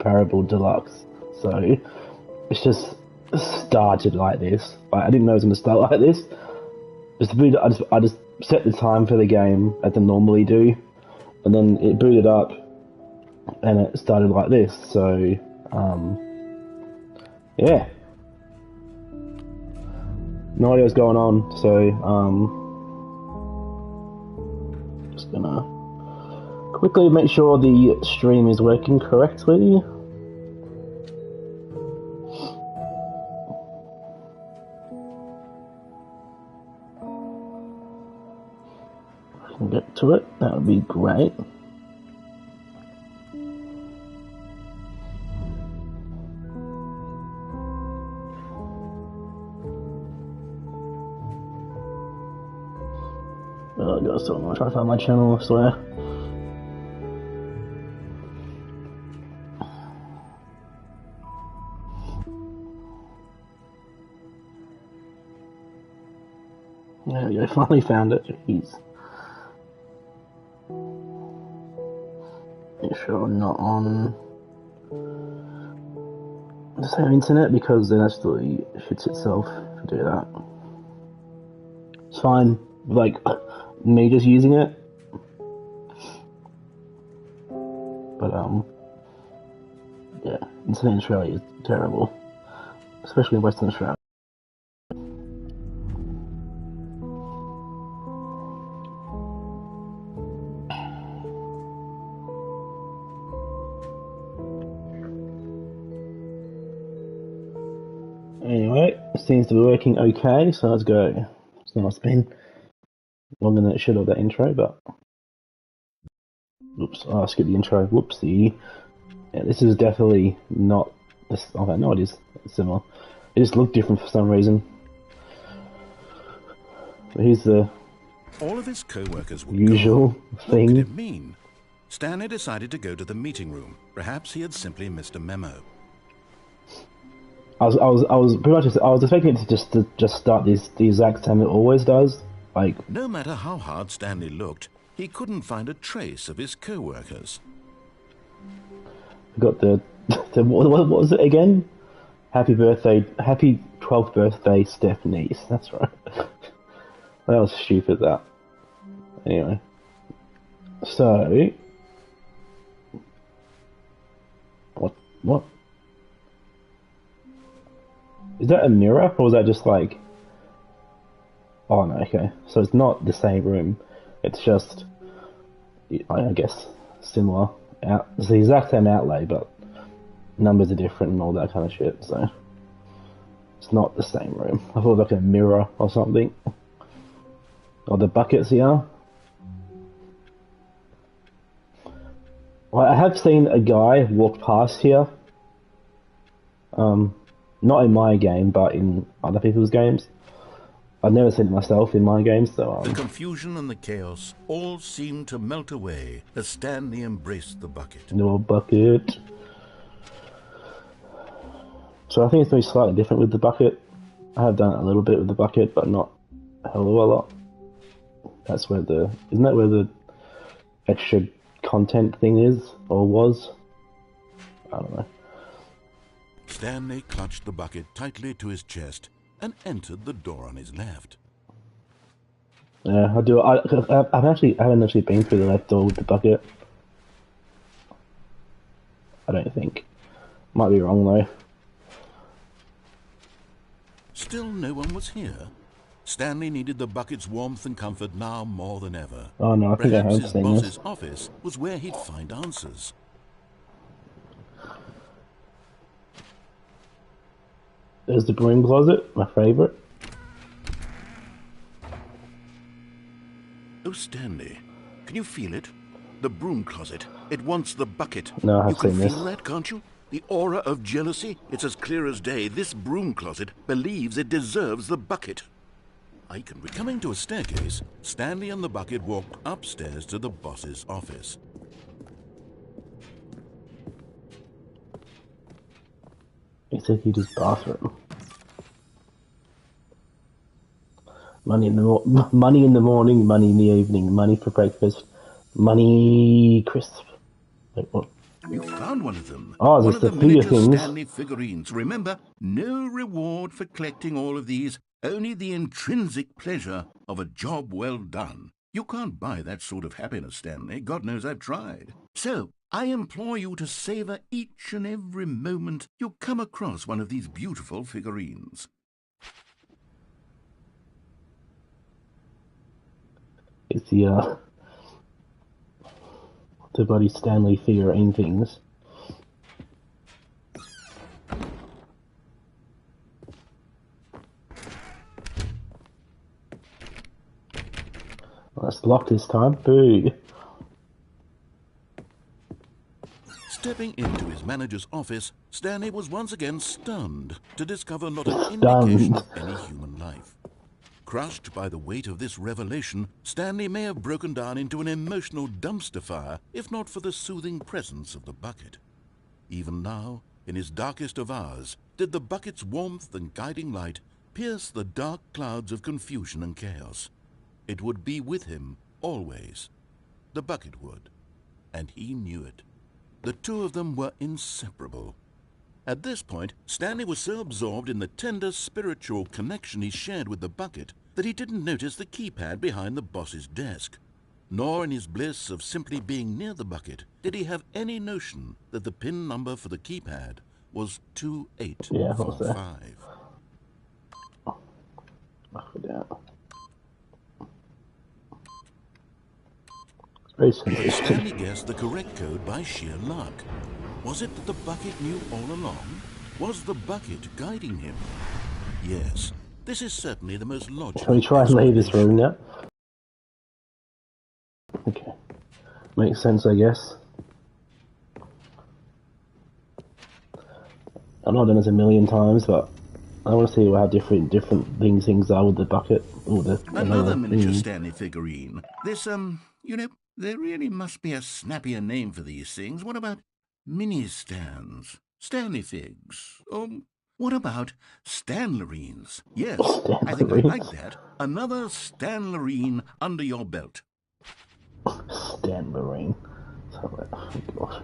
Parable Deluxe. So it's just started like this. Like, I didn't know it was going to start like this. I just set the time for the game as I normally do, and then it booted up, and it started like this. So, yeah, no idea what's going on. So, just gonna quickly make sure the stream is working correctly. Get to it, that would be great. Oh, I got so much. Trying to find my channel, I swear. There we go, finally found it. Jeez. Make sure I'm not on the same internet, because then actually shits itself if I do that. It's fine, like me just using it, but yeah, internet in Australia is terrible, especially in Western Australia. Anyway, it seems to be working okay, so let's go. It's not been longer than it should have, that intro, but oops, I skipped the intro. Whoopsie. Yeah, this is definitely not this. Okay, no, it is similar. It just looked different for some reason. But here's the all of his co-workers were usual gone. thing. What could it mean? Stanley decided to go to the meeting room. Perhaps he had simply missed a memo. I was pretty much I was expecting it to just start the exact time it always does. Like, no matter how hard Stanley looked, he couldn't find a trace of his co-workers. I got the what was it again? Happy 12th birthday, Stephanie. That's right. That was stupid. That. Anyway, so what? Is that a mirror, or was that just like... Oh no, okay. So it's not the same room. It's just, I guess, similar. It's the exact same outlay, but numbers are different and all that kind of shit, so... It's not the same room. I thought it was like a mirror or something. Or the buckets here. Well, I have seen a guy walk past here. Not in my game, but in other people's games. I've never seen it myself in my games, so... The confusion and the chaos all seemed to melt away as Stanley embraced the bucket. No bucket. So I think it's going to be slightly different with the bucket. I have done it a little bit with the bucket, but not a hell of a lot. That's where the... Isn't that where the extra content thing is? Or was? I don't know. Stanley clutched the bucket tightly to his chest and entered the door on his left. Yeah, I do. I haven't actually been through the left door with the bucket. I don't think. Might be wrong though. Still no one was here. Stanley needed the bucket's warmth and comfort now more than ever. Oh no, I think I have Perhaps his seen boss's this. office was where he'd find answers. There's the broom closet, my favourite. Oh, Stanley, can you feel it? The broom closet. It wants the bucket. No, I have you can seen this. feel that, can't you? The aura of jealousy. It's as clear as day. This broom closet believes it deserves the bucket. Coming to a staircase, Stanley and the bucket walked upstairs to the boss's office. Executor's bathroom. Money in the money in the morning, money in the evening, money for breakfast, money crisp. Wait, what? You found one of them. Oh, One there's of the the figure miniature things. Stanley figurines. Remember, no reward for collecting all of these, only the intrinsic pleasure of a job well done. You can't buy that sort of happiness, Stanley. God knows I've tried. So, I implore you to savor each and every moment you come across one of these beautiful figurines. It's the bloody Stanley figurine things. Well, it's locked this time. Boo. Stepping into his manager's office, Stanley was once again stunned to discover not an Stunned. indication of any human life. Crushed by the weight of this revelation, Stanley may have broken down into an emotional dumpster fire if not for the soothing presence of the bucket. Even now, in his darkest of hours, did the bucket's warmth and guiding light pierce the dark clouds of confusion and chaos. It would be with him always. The bucket would, and he knew it. The two of them were inseparable. At this point, Stanley was so absorbed in the tender spiritual connection he shared with the bucket that he didn't notice the keypad behind the boss's desk. Nor in his bliss of simply being near the bucket did he have any notion that the PIN number for the keypad was 2845. Knock it out. It's very simple. Stanley guessed the correct code by sheer luck. Was it that the bucket knew all along? Was the bucket guiding him? Yes, this is certainly the most logical. Can we try and leave this room now? Okay. Makes sense, I guess. I've not done this a million times, but I want to see how different things are with the bucket. Ooh, Another miniature Stanley figurine. This, there really must be a snappier name for these things. What about mini-stands? Stanley figs? What about Stanlerines? Yes, I think I like that. Another Stanlerine under your belt. Stanlerine. Oh, gosh.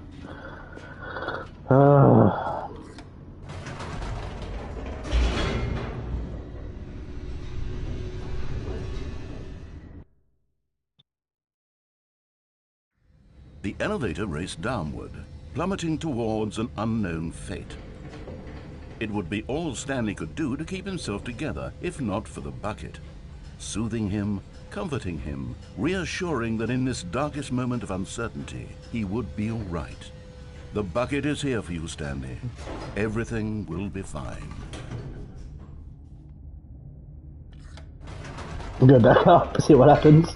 The elevator raced downward, plummeting towards an unknown fate. It would be all Stanley could do to keep himself together, if not for the bucket. Soothing him, comforting him, reassuring that in this darkest moment of uncertainty, he would be all right. The bucket is here for you, Stanley. Everything will be fine. Go back up, see what happens.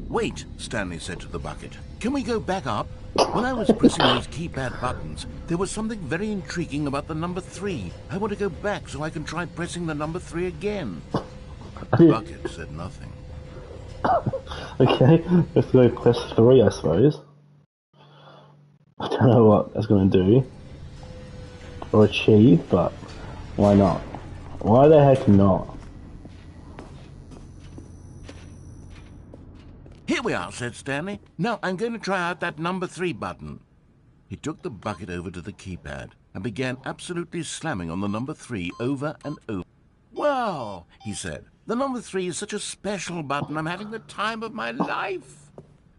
Wait, Stanley said to the bucket. Can we go back up? When I was pressing those keypad buttons, there was something very intriguing about the number 3. I want to go back so I can try pressing the number 3 again. The bucket said nothing. Okay, let's go press 3, I suppose. I don't know what that's going to do or achieve, but why not? Why the heck not? Here we are, said Stanley. Now I'm going to try out that number 3 button. He took the bucket over to the keypad and began absolutely slamming on the number 3 over and over. Wow, he said. The number 3 is such a special button. I'm having the time of my life.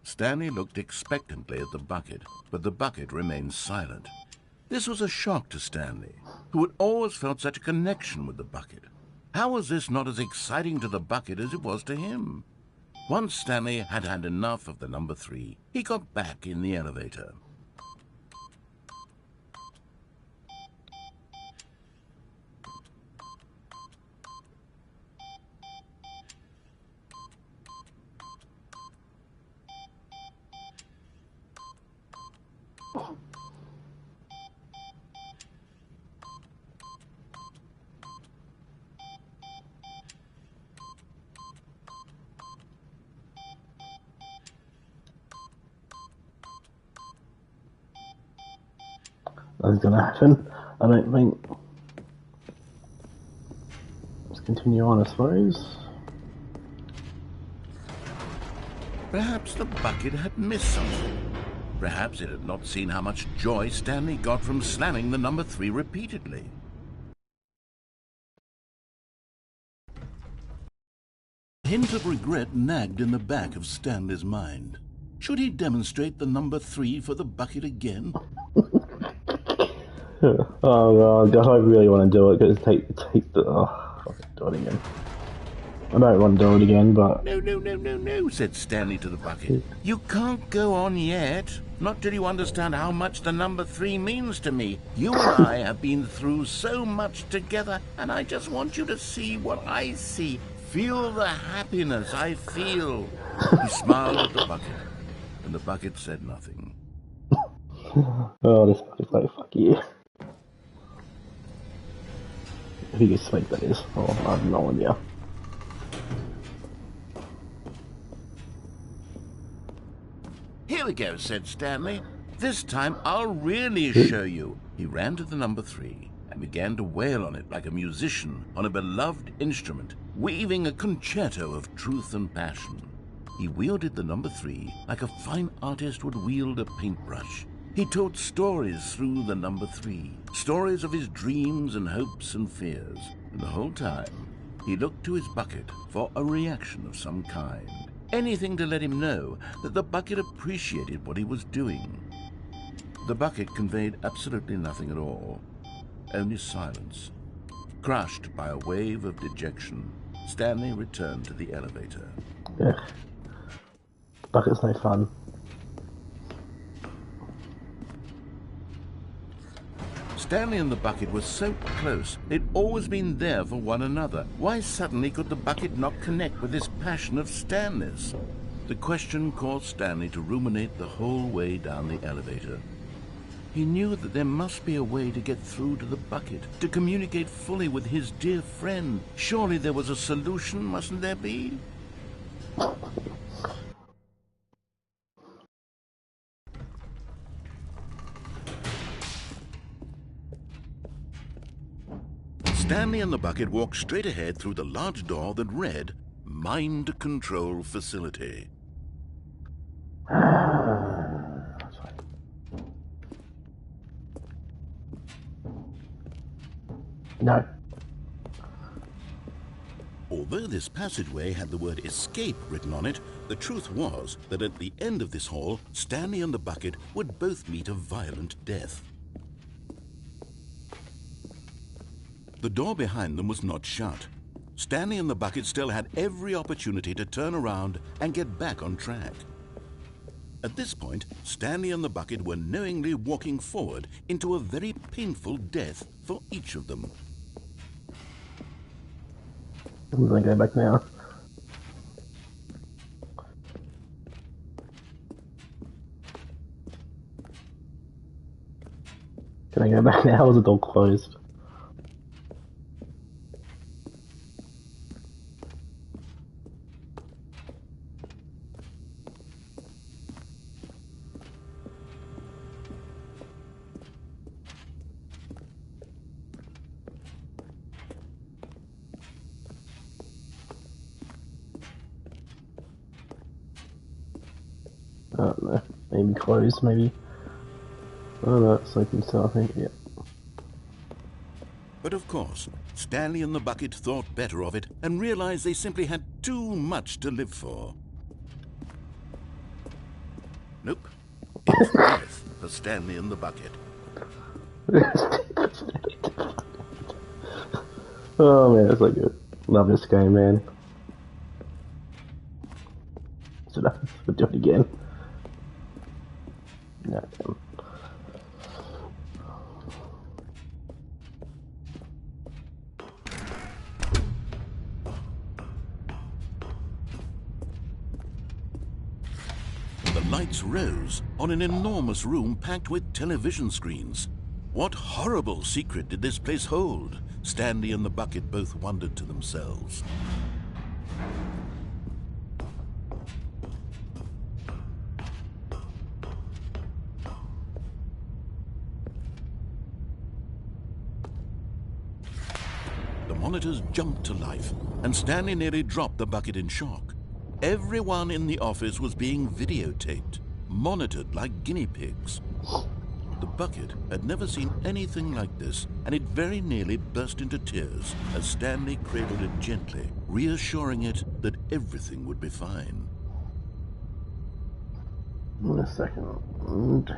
Stanley looked expectantly at the bucket, but the bucket remained silent. This was a shock to Stanley, who had always felt such a connection with the bucket. How was this not as exciting to the bucket as it was to him? Once Stanley had had enough of the number 3, he got back in the elevator. That's going to happen. I don't think. Let's continue on, I suppose. Perhaps the bucket had missed something. Perhaps it had not seen how much joy Stanley got from slamming the number 3 repeatedly. A hint of regret nagged in the back of Stanley's mind. Should he demonstrate the number 3 for the bucket again? Oh god, I really want to do it because take the. Oh, I'll do it again. I don't want to do it again, but. No, said Stanley to the bucket. You can't go on yet. Not till you understand how much the number 3 means to me. You and I have been through so much together, and I just want you to see what I see. Feel the happiness I feel. He smiled at the bucket, and the bucket said nothing. Oh, this bucket's like, fuck you. If he gets sleep, that is. Oh, I have no idea. Here we go, said Stanley. This time I'll really show you. He ran to the number 3 and began to wail on it like a musician on a beloved instrument, weaving a concerto of truth and passion. He wielded the number 3 like a fine artist would wield a paintbrush. He told stories through the number 3, stories of his dreams and hopes and fears. And the whole time, he looked to his bucket for a reaction of some kind. Anything to let him know that the bucket appreciated what he was doing. The bucket conveyed absolutely nothing at all, only silence. Crushed by a wave of dejection, Stanley returned to the elevator. Yeah. Bucket's no fun. Stanley and the bucket were so close, they'd always been there for one another. Why suddenly could the bucket not connect with this passion of Stanley's? The question caused Stanley to ruminate the whole way down the elevator. He knew that there must be a way to get through to the bucket, to communicate fully with his dear friend. Surely there was a solution, mustn't there be? Stanley and the bucket walked straight ahead through the large door that read, Mind Control Facility. No. Although this passageway had the word escape written on it, the truth was that at the end of this hall, Stanley and the bucket would both meet a violent death. The door behind them was not shut. Stanley and the bucket still had every opportunity to turn around and get back on track. At this point, Stanley and the bucket were knowingly walking forward into a very painful death for each of them. I'm gonna go back now. Can I go back now? Is the door closed? I don't know. Maybe closed, maybe. Oh no, it's open still, I think, yeah. But of course, Stanley and the bucket thought better of it and realized they simply had too much to live for. Nope. It's death for Stanley and the bucket. Oh man, it's so good. Love this game, man. Should I do it again? No. The lights rose on an enormous room packed with television screens. What horrible secret did this place hold? Stanley and the bucket both wondered to themselves. The monitors jumped to life, and Stanley nearly dropped the bucket in shock. Everyone in the office was being videotaped. monitored like guinea pigs. The bucket had never seen anything like this, and it very nearly burst into tears as Stanley cradled it gently, reassuring it that everything would be fine. In a second.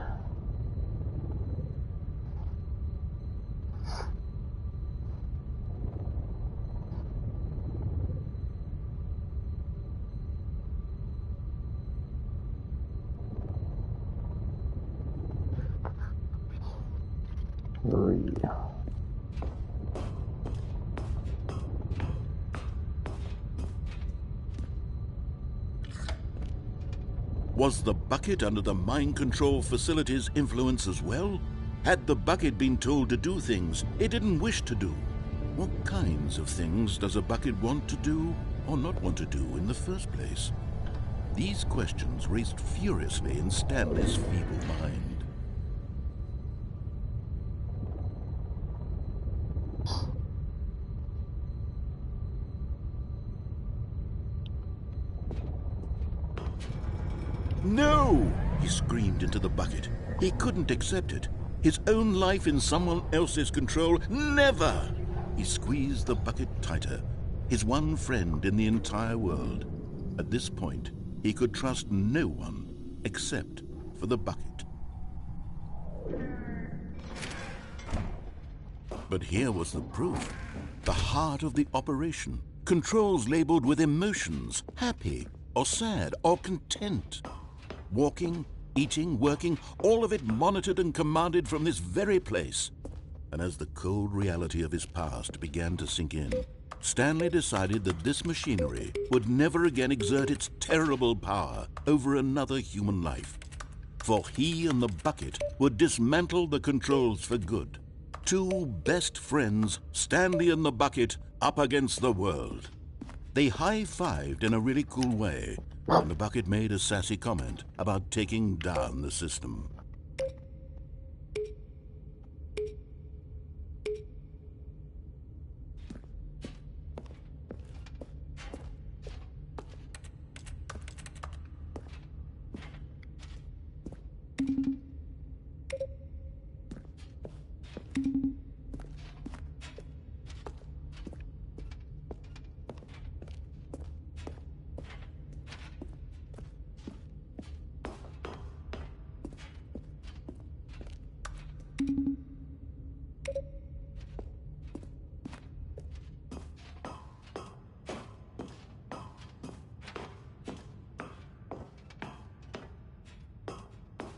Was the bucket under the mind control facility's influence as well? Had the bucket been told to do things it didn't wish to do? What kinds of things does a bucket want to do or not want to do in the first place? These questions raced furiously in Stanley's feeble mind. No! He screamed into the bucket. He couldn't accept it. His own life in someone else's control, never! He squeezed the bucket tighter. His one friend in the entire world. At this point, he could trust no one except for the bucket. But here was the proof. The heart of the operation. Controls labeled with emotions, happy or sad or content. Walking, eating, working, all of it monitored and commanded from this very place. And as the cold reality of his past began to sink in, Stanley decided that this machinery would never again exert its terrible power over another human life. For he and the bucket would dismantle the controls for good. Two best friends, Stanley and the bucket, up against the world. They high-fived in a really cool way, and the bucket made a sassy comment about taking down the system.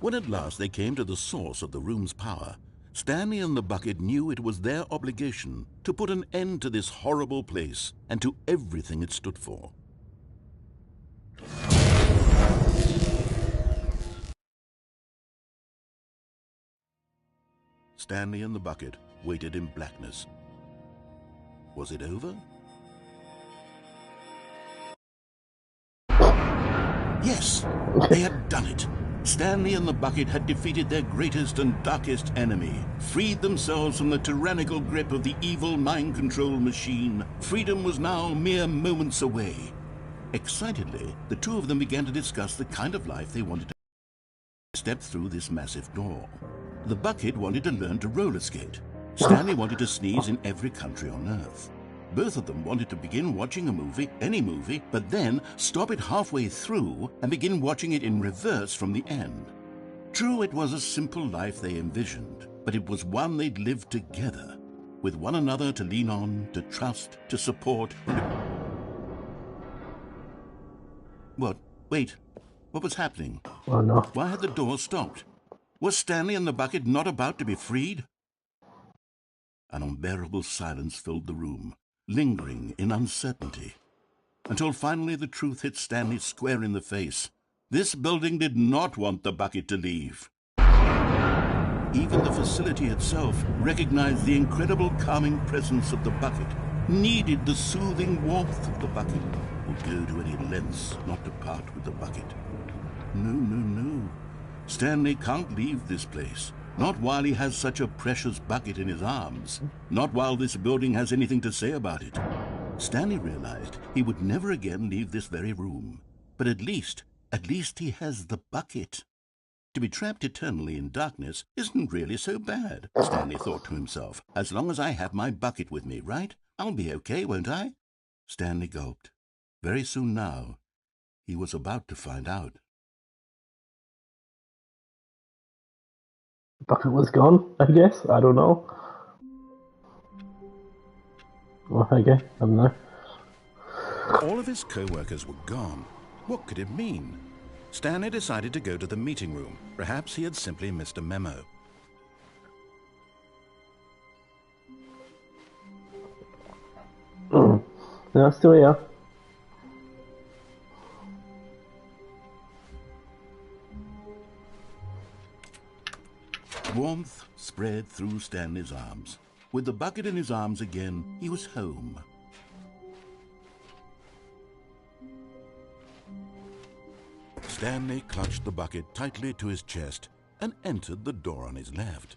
When at last they came to the source of the room's power, Stanley and the bucket knew it was their obligation to put an end to this horrible place and to everything it stood for. Stanley and the bucket waited in blackness. Was it over? Yes, they had done it. Stanley and the bucket had defeated their greatest and darkest enemy, freed themselves from the tyrannical grip of the evil mind control machine. Freedom was now mere moments away. Excitedly, the two of them began to discuss the kind of life they wanted to step through this massive door. The bucket wanted to learn to roller skate. Stanley wanted to sneeze in every country on Earth. Both of them wanted to begin watching a movie, any movie, but then stop it halfway through and begin watching it in reverse from the end. True, it was a simple life they envisioned, but it was one they'd lived together, with one another to lean on, to trust, to support. What? Wait. What was happening? Oh no. Why had the door stopped? Was Stanley and the bucket not about to be freed? An unbearable silence filled the room, lingering in uncertainty, until finally the truth hit Stanley square in the face. This building did not want the bucket to leave. Even the facility itself recognized the incredible calming presence of the bucket, needed the soothing warmth of the bucket, would go to any lengths not to part with the bucket. No, no, no. Stanley can't leave this place. Not while he has such a precious bucket in his arms. Not while this building has anything to say about it. Stanley realized he would never again leave this very room. But at least he has the bucket. To be trapped eternally in darkness isn't really so bad, Stanley thought to himself. As long as I have my bucket with me, right? I'll be okay, won't I? Stanley gulped. Very soon now, he was about to find out. The bucket was gone, I guess. I don't know. Well, okay, I don't know. All of his co-workers were gone. What could it mean? Stanley decided to go to the meeting room. Perhaps he had simply missed a memo. No, still here. Warmth spread through Stanley's arms. With the bucket in his arms again, he was home. Stanley clutched the bucket tightly to his chest and entered the door on his left.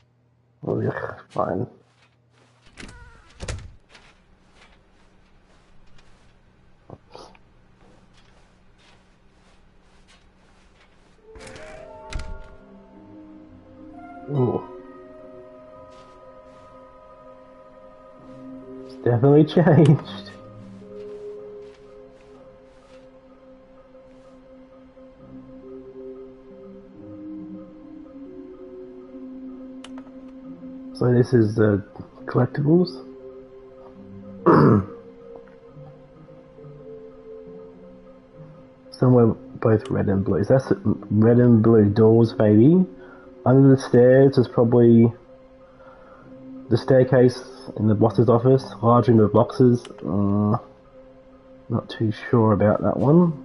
Oh, yeah, fine. Ooh. It's definitely changed. So this is the collectibles. Somewhere both red and blue. So that's red and blue doors fading. Under the stairs is probably the staircase in the boss's office. Large room of boxes. Not too sure about that one.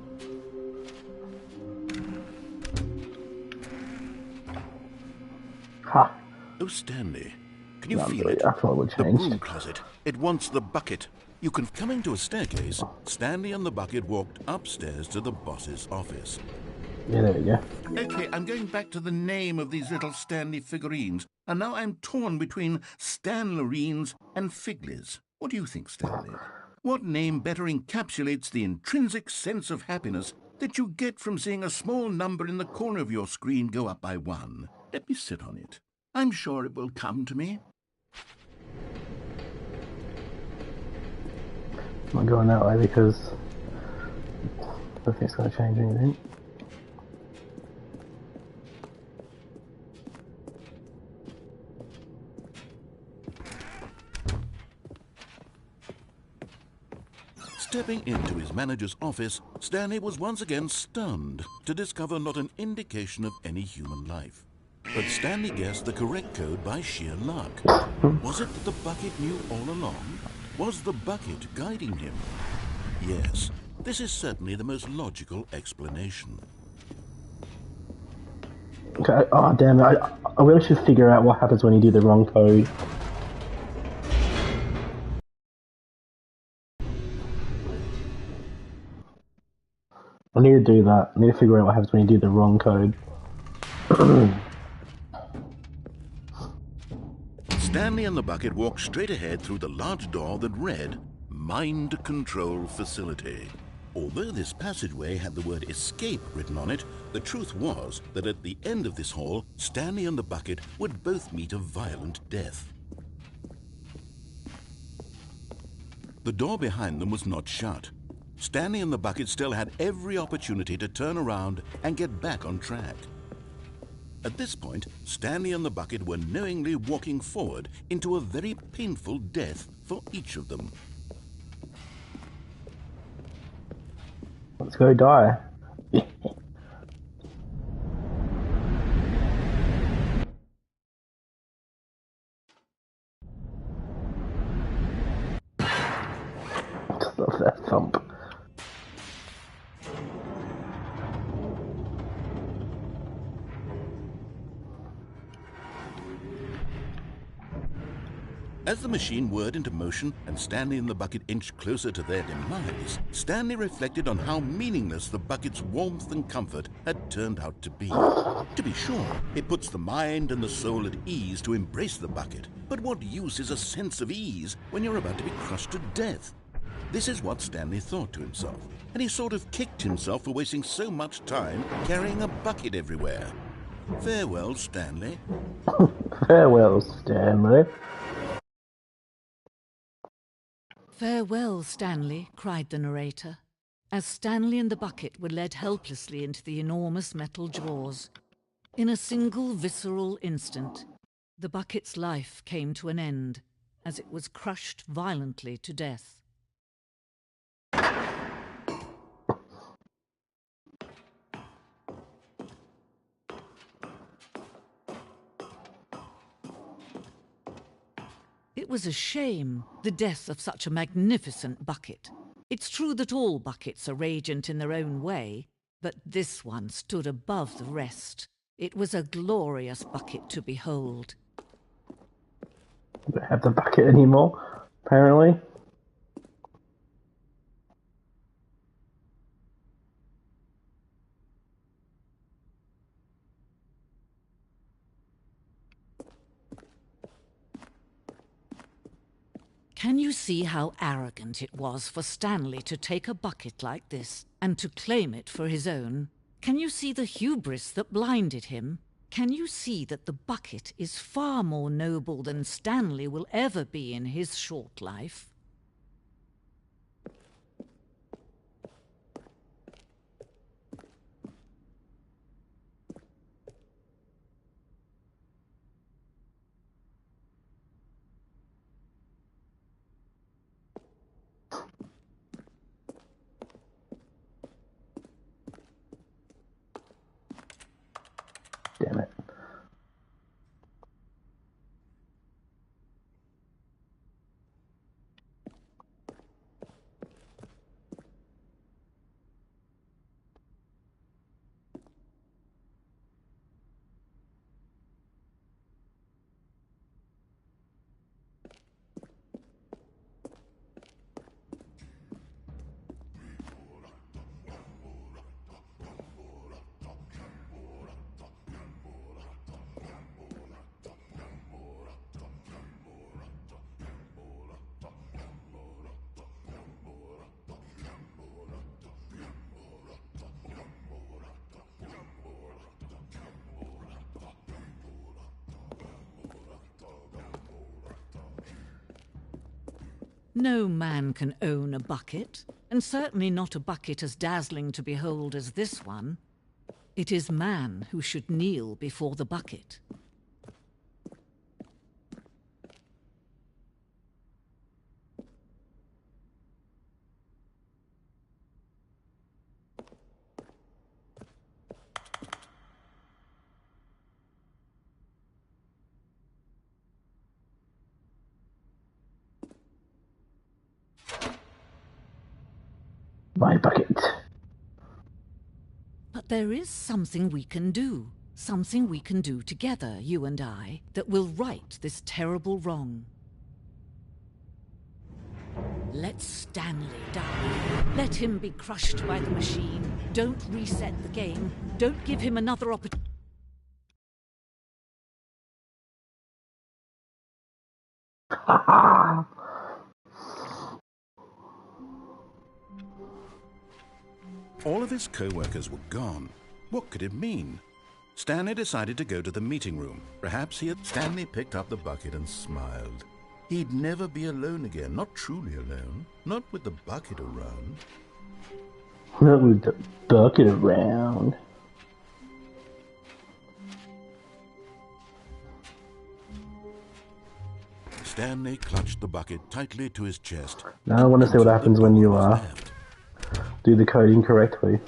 Ha! Oh, Stanley, can you No, feel it? I thought it would The change. broom closet. It wants the bucket. You can coming to a staircase. Stanley and the bucket walked upstairs to the boss's office. Yeah, there we go. Okay, I'm going back to the name of these little Stanley figurines, and now I'm torn between Stanlerines and Figlies. What do you think, Stanley? What name better encapsulates the intrinsic sense of happiness that you get from seeing a small number in the corner of your screen go up by 1? Let me sit on it. I'm sure it will come to me. I'm not going that way because I don't think it's going to change anything. Stepping into his manager's office, Stanley was once again stunned to discover not an indication of any human life. But Stanley guessed the correct code by sheer luck. Was it that the bucket knew all along? Was the bucket guiding him? Yes, this is certainly the most logical explanation. Okay, oh damn it, I really should figure out what happens when you do the wrong code. I need to do that. I need to figure out what happens when you do the wrong code. Stanley and the bucket walked straight ahead through the large door that read, Mind Control Facility. Although this passageway had the word escape written on it, the truth was that at the end of this hall, Stanley and the bucket would both meet a violent death. The door behind them was not shut. Stanley and the bucket still had every opportunity to turn around and get back on track. At this point, Stanley and the bucket were knowingly walking forward into a very painful death for each of them. Let's go die. Just love that thump. As the machine whirred into motion and Stanley and the bucket inched closer to their demise, Stanley reflected on how meaningless the bucket's warmth and comfort had turned out to be. To be sure, it puts the mind and the soul at ease to embrace the bucket, but what use is a sense of ease when you're about to be crushed to death? This is what Stanley thought to himself, and he sort of kicked himself for wasting so much time carrying a bucket everywhere. Farewell, Stanley. Farewell, Stanley. Farewell, Stanley, cried the narrator, as Stanley and the bucket were led helplessly into the enormous metal jaws. In a single visceral instant, the bucket's life came to an end, as it was crushed violently to death. It was a shame, the death of such a magnificent bucket. It's true that all buckets are radiant in their own way, but this one stood above the rest. It was a glorious bucket to behold. Don't have the bucket anymore, apparently. Can you see how arrogant it was for Stanley to take a bucket like this and to claim it for his own? Can you see the hubris that blinded him? Can you see that the bucket is far more noble than Stanley will ever be in his short life? Damn it. No man can own a bucket, and certainly not a bucket as dazzling to behold as this one. It is man who should kneel before the bucket. My bucket. But there is something we can do. Something we can do together, you and I, that will right this terrible wrong. Let Stanley die. Let him be crushed by the machine. Don't reset the game. Don't give him another opportunity. All of his co-workers were gone. What could it mean? Stanley decided to go to the meeting room. Perhaps he had... Stanley picked up the bucket and smiled. He'd never be alone again, not truly alone. Not with the bucket around. Not with the bucket around. Stanley clutched the bucket tightly to his chest. Now I want to see what happens when you left. do the coding correctly.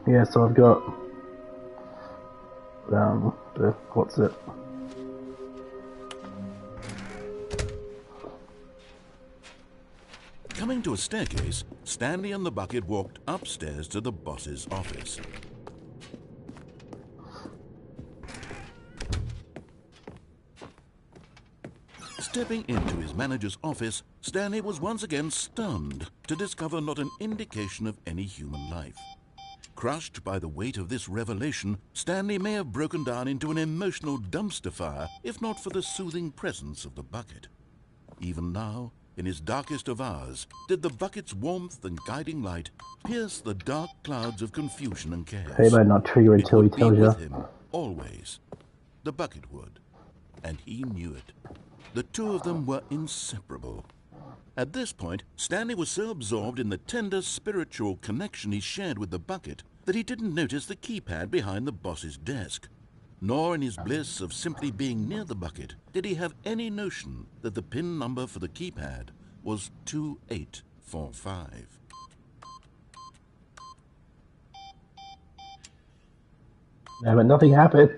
Yeah, so I've got what's it? Coming to a staircase, Stanley and the bucket walked upstairs to the boss's office. Stepping into his manager's office, Stanley was once again stunned to discover not an indication of any human life. Crushed by the weight of this revelation, Stanley may have broken down into an emotional dumpster fire if not for the soothing presence of the bucket. Even now, in his darkest of hours, did the bucket's warmth and guiding light pierce the dark clouds of confusion and chaos. He might not trigger It until he would be tells you. with him, always. The bucket would. And he knew it. The two of them were inseparable. At this point, Stanley was so absorbed in the tender spiritual connection he shared with the bucket that he didn't notice the keypad behind the boss's desk. Nor in his bliss of simply being near the bucket did he have any notion that the PIN number for the keypad was 2845. Yeah, but nothing happens.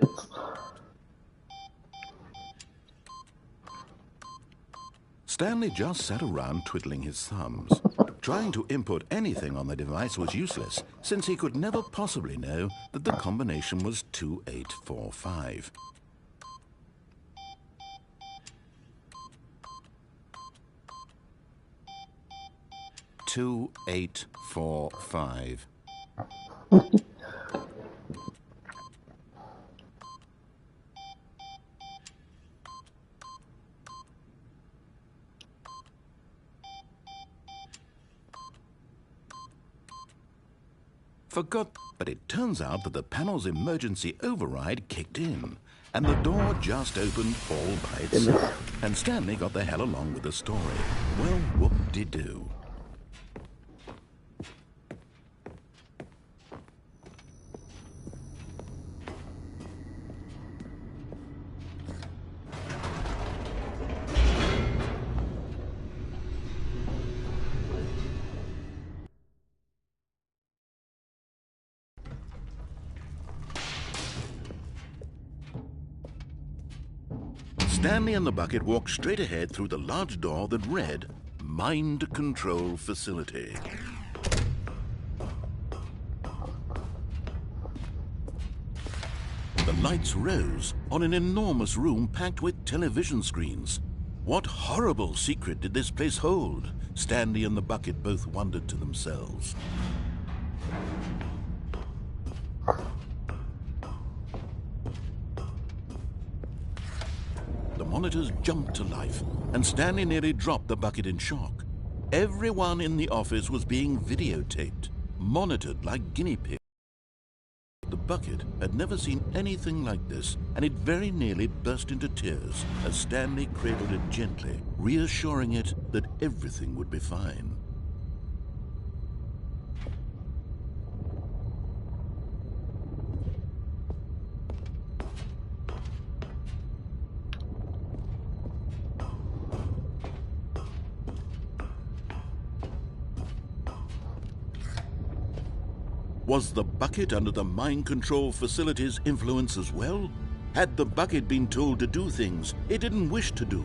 Stanley just sat around twiddling his thumbs. Trying to input anything on the device was useless, since he could never possibly know that the combination was 2845. "2845. Forgot, but it turns out that the panel's emergency override kicked in, and the door just opened all by itself. And Stanley got the hell along with the story. Well, whoop-de-doo. Stanley and the bucket walked straight ahead through the large door that read, Mind Control Facility. The lights rose on an enormous room packed with television screens. What horrible secret did this place hold? Stanley and the bucket both wondered to themselves. The monitors jumped to life, and Stanley nearly dropped the bucket in shock. Everyone in the office was being videotaped, monitored like guinea pigs. The bucket had never seen anything like this, and it very nearly burst into tears as Stanley cradled it gently, reassuring it that everything would be fine. Was the bucket under the mind control facility's influence as well? Had the bucket been told to do things it didn't wish to do?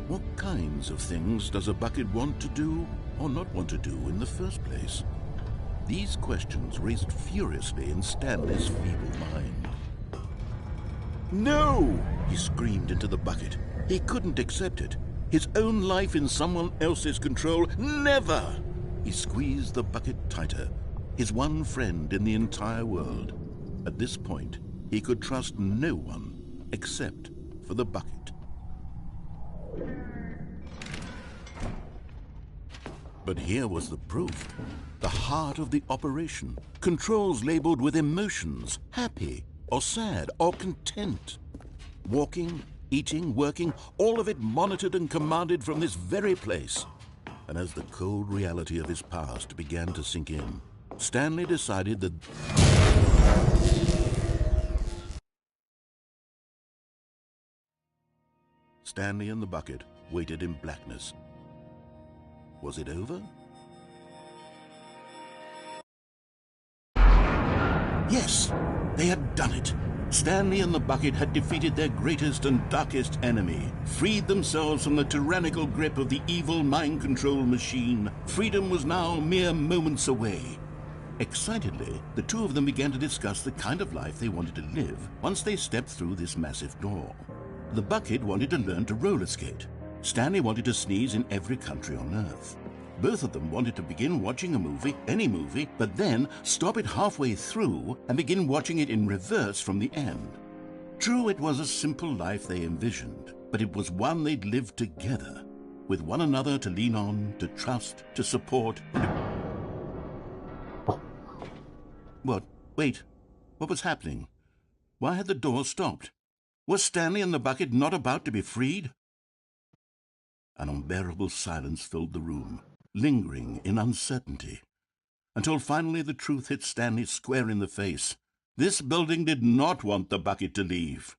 What kinds of things does a bucket want to do or not want to do in the first place? These questions raced furiously in Stanley's feeble mind. No! He screamed into the bucket. He couldn't accept it. His own life in someone else's control, never! He squeezed the bucket tighter. His one friend in the entire world. At this point, he could trust no one except for the bucket. But here was the proof. The heart of the operation. Controls labeled with emotions, happy or sad or content. Walking, eating, working, all of it monitored and commanded from this very place. And as the cold reality of his past began to sink in, Stanley decided that Stanley and the bucket waited in blackness. Was it over? Yes, they had done it. Stanley and the bucket had defeated their greatest and darkest enemy, freed themselves from the tyrannical grip of the evil mind control machine. Freedom was now mere moments away. Excitedly, the two of them began to discuss the kind of life they wanted to live once they stepped through this massive door. The bucket wanted to learn to roller skate. Stanley wanted to sneeze in every country on Earth. Both of them wanted to begin watching a movie, any movie, but then stop it halfway through and begin watching it in reverse from the end. True, it was a simple life they envisioned, but it was one they'd lived together. with one another to lean on, to trust, to support. What? Wait. What was happening? Why had the door stopped? Was Stanley and the bucket not about to be freed? An unbearable silence filled the room, lingering in uncertainty, until finally the truth hit Stanley square in the face. This building did not want the bucket to leave.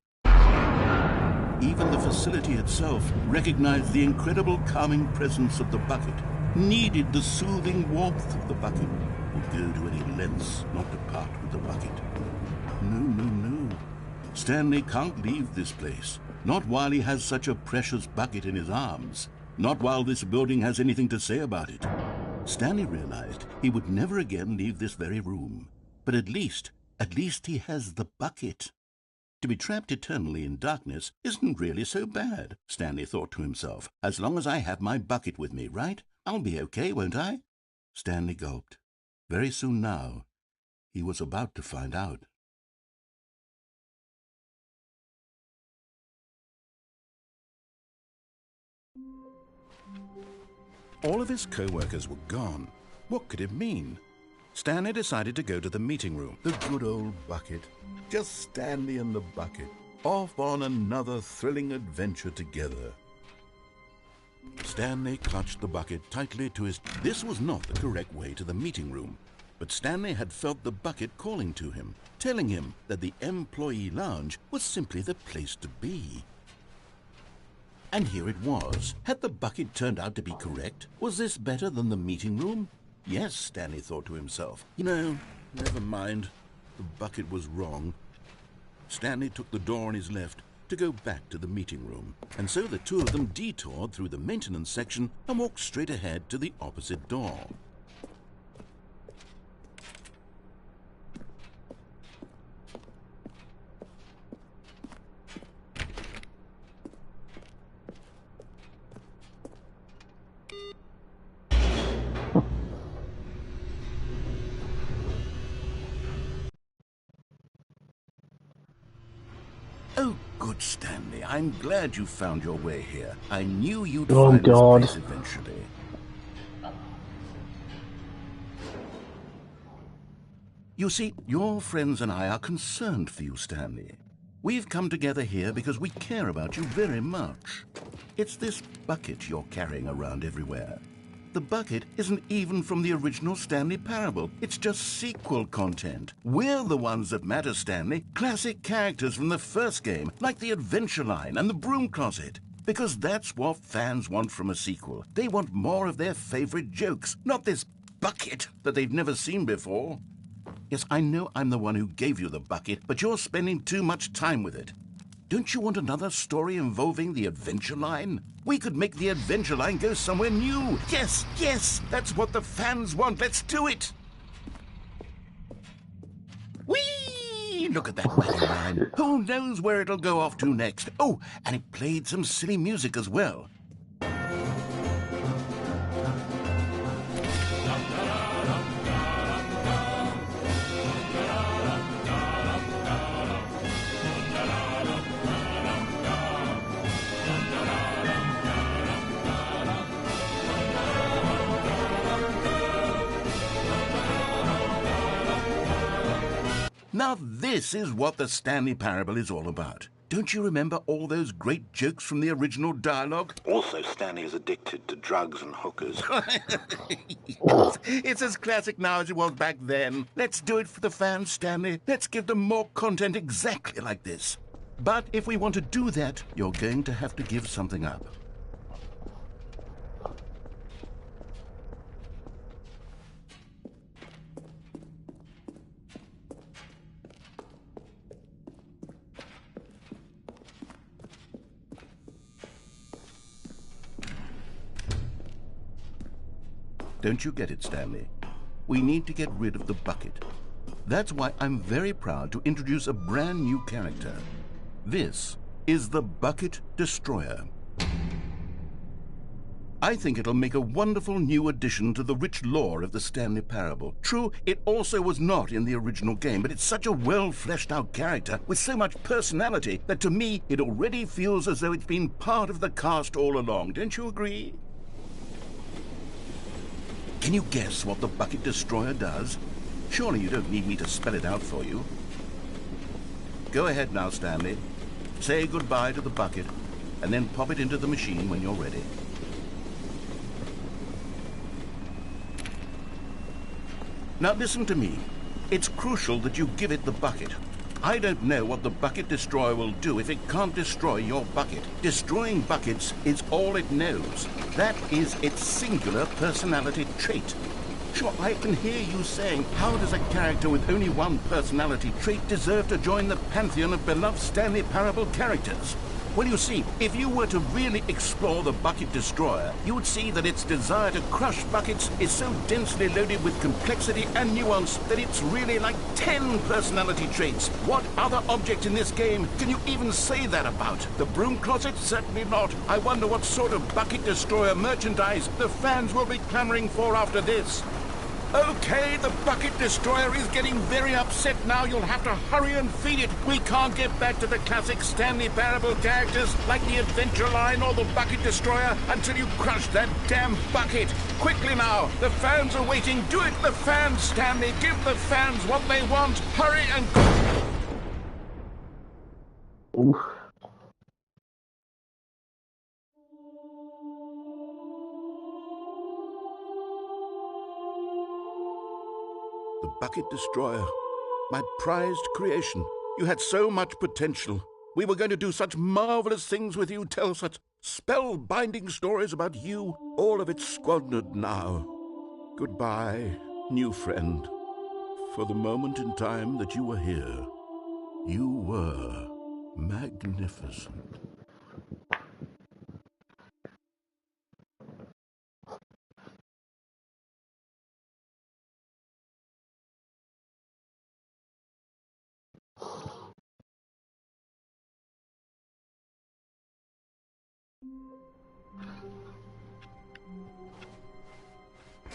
Even the facility itself recognized the incredible calming presence of the bucket, needed the soothing warmth of the bucket, would go to any lengths not to part with the bucket. No. Stanley can't leave this place, not while he has such a precious bucket in his arms, not while this building has anything to say about it. Stanley realized he would never again leave this very room, but at least he has the bucket. To be trapped eternally in darkness isn't really so bad, Stanley thought to himself. As long as I have my bucket with me, right? I'll be okay, won't I? Stanley gulped. Very soon now, he was about to find out. All of his co-workers were gone. What could it mean? Stanley decided to go to the meeting room. The good old bucket. Just Stanley and the bucket. Off on another thrilling adventure together. Stanley clutched the bucket tightly to his... This was not the correct way to the meeting room. But Stanley had felt the bucket calling to him, telling him that the employee lounge was simply the place to be. And here it was. Had the bucket turned out to be correct? Was this better than the meeting room? Yes, Stanley thought to himself. You know, never mind. The bucket was wrong. Stanley took the door on his left to go back to the meeting room. And so the two of them detoured through the maintenance section and walked straight ahead to the opposite door. Oh, good Stanley. I'm glad you found your way here. I knew you'd find this place eventually. You see, your friends and I are concerned for you, Stanley. We've come together here because we care about you very much. It's this bucket you're carrying around everywhere. The bucket isn't even from the original Stanley Parable. It's just sequel content. We're the ones that matter, Stanley. Classic characters from the first game, like the Adventure Line and the Broom Closet. Because that's what fans want from a sequel. They want more of their favorite jokes, not this bucket that they've never seen before. Yes, I know I'm the one who gave you the bucket, but you're spending too much time with it. Don't you want another story involving the Adventure Line? We could make the Adventure Line go somewhere new. Yes, that's what the fans want. Let's do it. Whee! Look at that wedding line. Who knows where it'll go off to next? Oh, and it played some silly music as well. Now this is what the Stanley Parable is all about. Don't you remember all those great jokes from the original dialogue? Also, Stanley is addicted to drugs and hookers. It's as classic now as it was back then. Let's do it for the fans, Stanley. Let's give them more content exactly like this. But if we want to do that, you're going to have to give something up. Don't you get it, Stanley? We need to get rid of the bucket. That's why I'm very proud to introduce a brand new character. This is the Bucket Destroyer. I think it'll make a wonderful new addition to the rich lore of the Stanley Parable. True, it also was not in the original game, but it's such a well-fleshed-out character with so much personality that to me it already feels as though it's been part of the cast all along. Don't you agree? Can you guess what the Bucket Destroyer does? Surely you don't need me to spell it out for you. Go ahead now, Stanley. Say goodbye to the bucket, and then pop it into the machine when you're ready. Now listen to me. It's crucial that you give it the bucket. I don't know what the Bucket Destroyer will do if it can't destroy your bucket. Destroying buckets is all it knows. That is its singular personality trait. Sure, I can hear you saying, how does a character with only one personality trait deserve to join the pantheon of beloved Stanley Parable characters? Well, you see, if you were to really explore the Bucket Destroyer, you would see that its desire to crush buckets is so densely loaded with complexity and nuance that it's really like 10 personality traits. What other object in this game can you even say that about? The broom closet? Certainly not. I wonder what sort of Bucket Destroyer merchandise the fans will be clamoring for after this. Okay, the Bucket Destroyer is getting very upset now. You'll have to hurry and feed it. We can't get back to the classic Stanley Parable characters like the Adventure Line or the Bucket Destroyer until you crush that damn bucket. Quickly now, the fans are waiting. Do it, the fans, Stanley. Give the fans what they want. Hurry and... Oof. The Bucket Destroyer. My prized creation. You had so much potential. We were going to do such marvelous things with you, tell such spell-binding stories about you. All of it squandered now. Goodbye, new friend. For the moment in time that you were here, you were magnificent.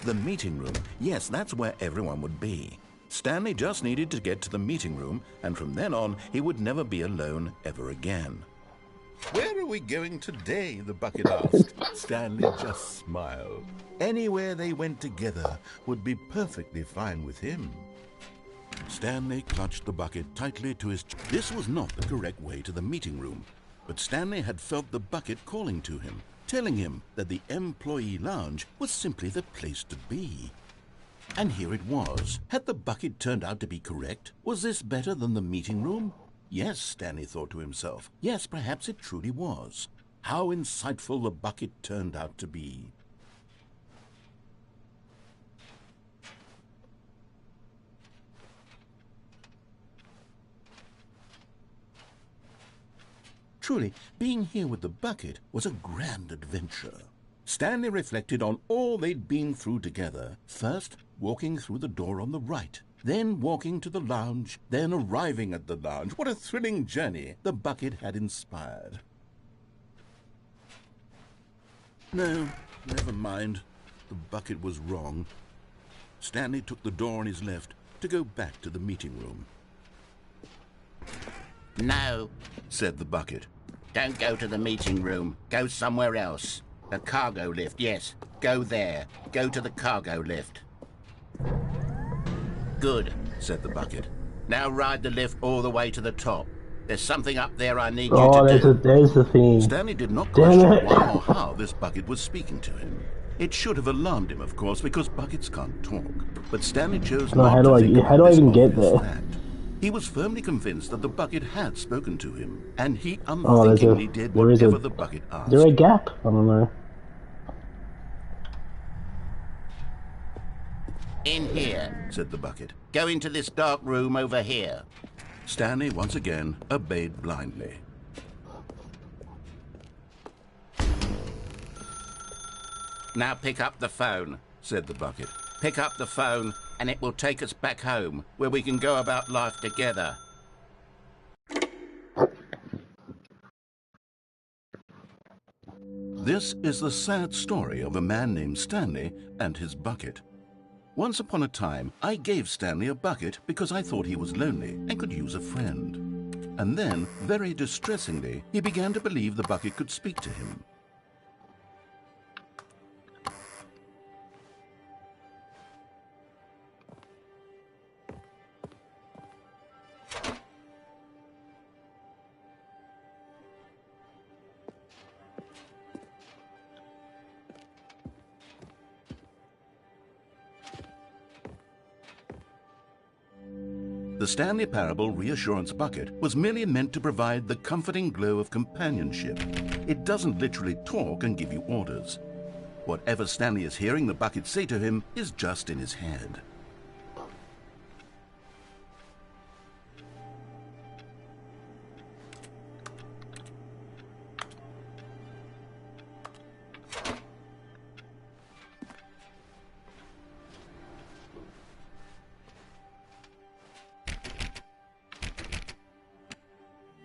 The meeting room. Yes, that's where everyone would be. Stanley just needed to get to the meeting room, and from then on, he would never be alone ever again. Where are we going today? The bucket asked. Stanley just smiled. Anywhere they went together would be perfectly fine with him. Stanley clutched the bucket tightly to his chest. This was not the correct way to the meeting room, but Stanley had felt the bucket calling to him, telling him that the employee lounge was simply the place to be. And here it was. Had the bucket turned out to be correct? Was this better than the meeting room? Yes, Stanley thought to himself. Yes, perhaps it truly was. How insightful the bucket turned out to be. Truly, being here with the bucket was a grand adventure. Stanley reflected on all they'd been through together. First, walking through the door on the right, then walking to the lounge, then arriving at the lounge. What a thrilling journey the bucket had inspired. No, never mind. The bucket was wrong. Stanley took the door on his left to go back to the meeting room. No, Said the bucket. don't go to the meeting room. Go somewhere else. The cargo lift, yes. Go there. Go to the cargo lift. Good, Said the bucket. now ride the lift all the way to the top. There's something up there I need Oh, you to do. there's the thing. Stanley did not Damn question it. why or how this bucket was speaking to him. It should have alarmed him, of course, because buckets can't talk. But Stanley chose No, not how to do think I about this even get obvious there? fact. He was firmly convinced that the bucket had spoken to him, and he Oh, unthinkingly did there is whatever the bucket asked. Is there a gap? I don't know. In here. Said the bucket. Go into this dark room over here. Stanley once again obeyed blindly. Now pick up the phone. Said the bucket. Pick up the phone and it will take us back home where we can go about life together. This is the sad story of a man named Stanley and his bucket. Once upon a time, I gave Stanley a bucket because I thought he was lonely and could use a friend. And then, very distressingly, he began to believe the bucket could speak to him. The Stanley Parable Reassurance Bucket was merely meant to provide the comforting glow of companionship. It doesn't literally talk and give you orders. Whatever Stanley is hearing the bucket say to him is just in his head.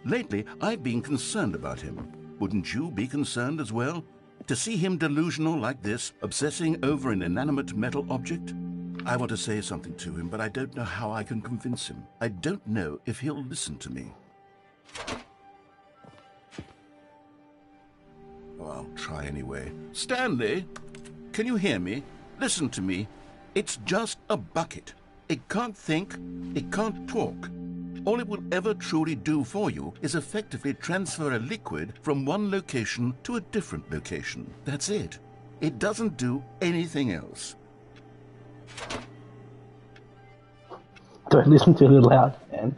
Lately, I've been concerned about him. Wouldn't you be concerned as well? To see him delusional like this, obsessing over an inanimate metal object? I want to say something to him, but I don't know how I can convince him. I don't know if he'll listen to me. Oh, I'll try anyway. Stanley, can you hear me? Listen to me. It's just a bucket. It can't think, it can't talk. All it will ever truly do for you is effectively transfer a liquid from one location to a different location. That's it. It doesn't do anything else. Don't listen too loud, man.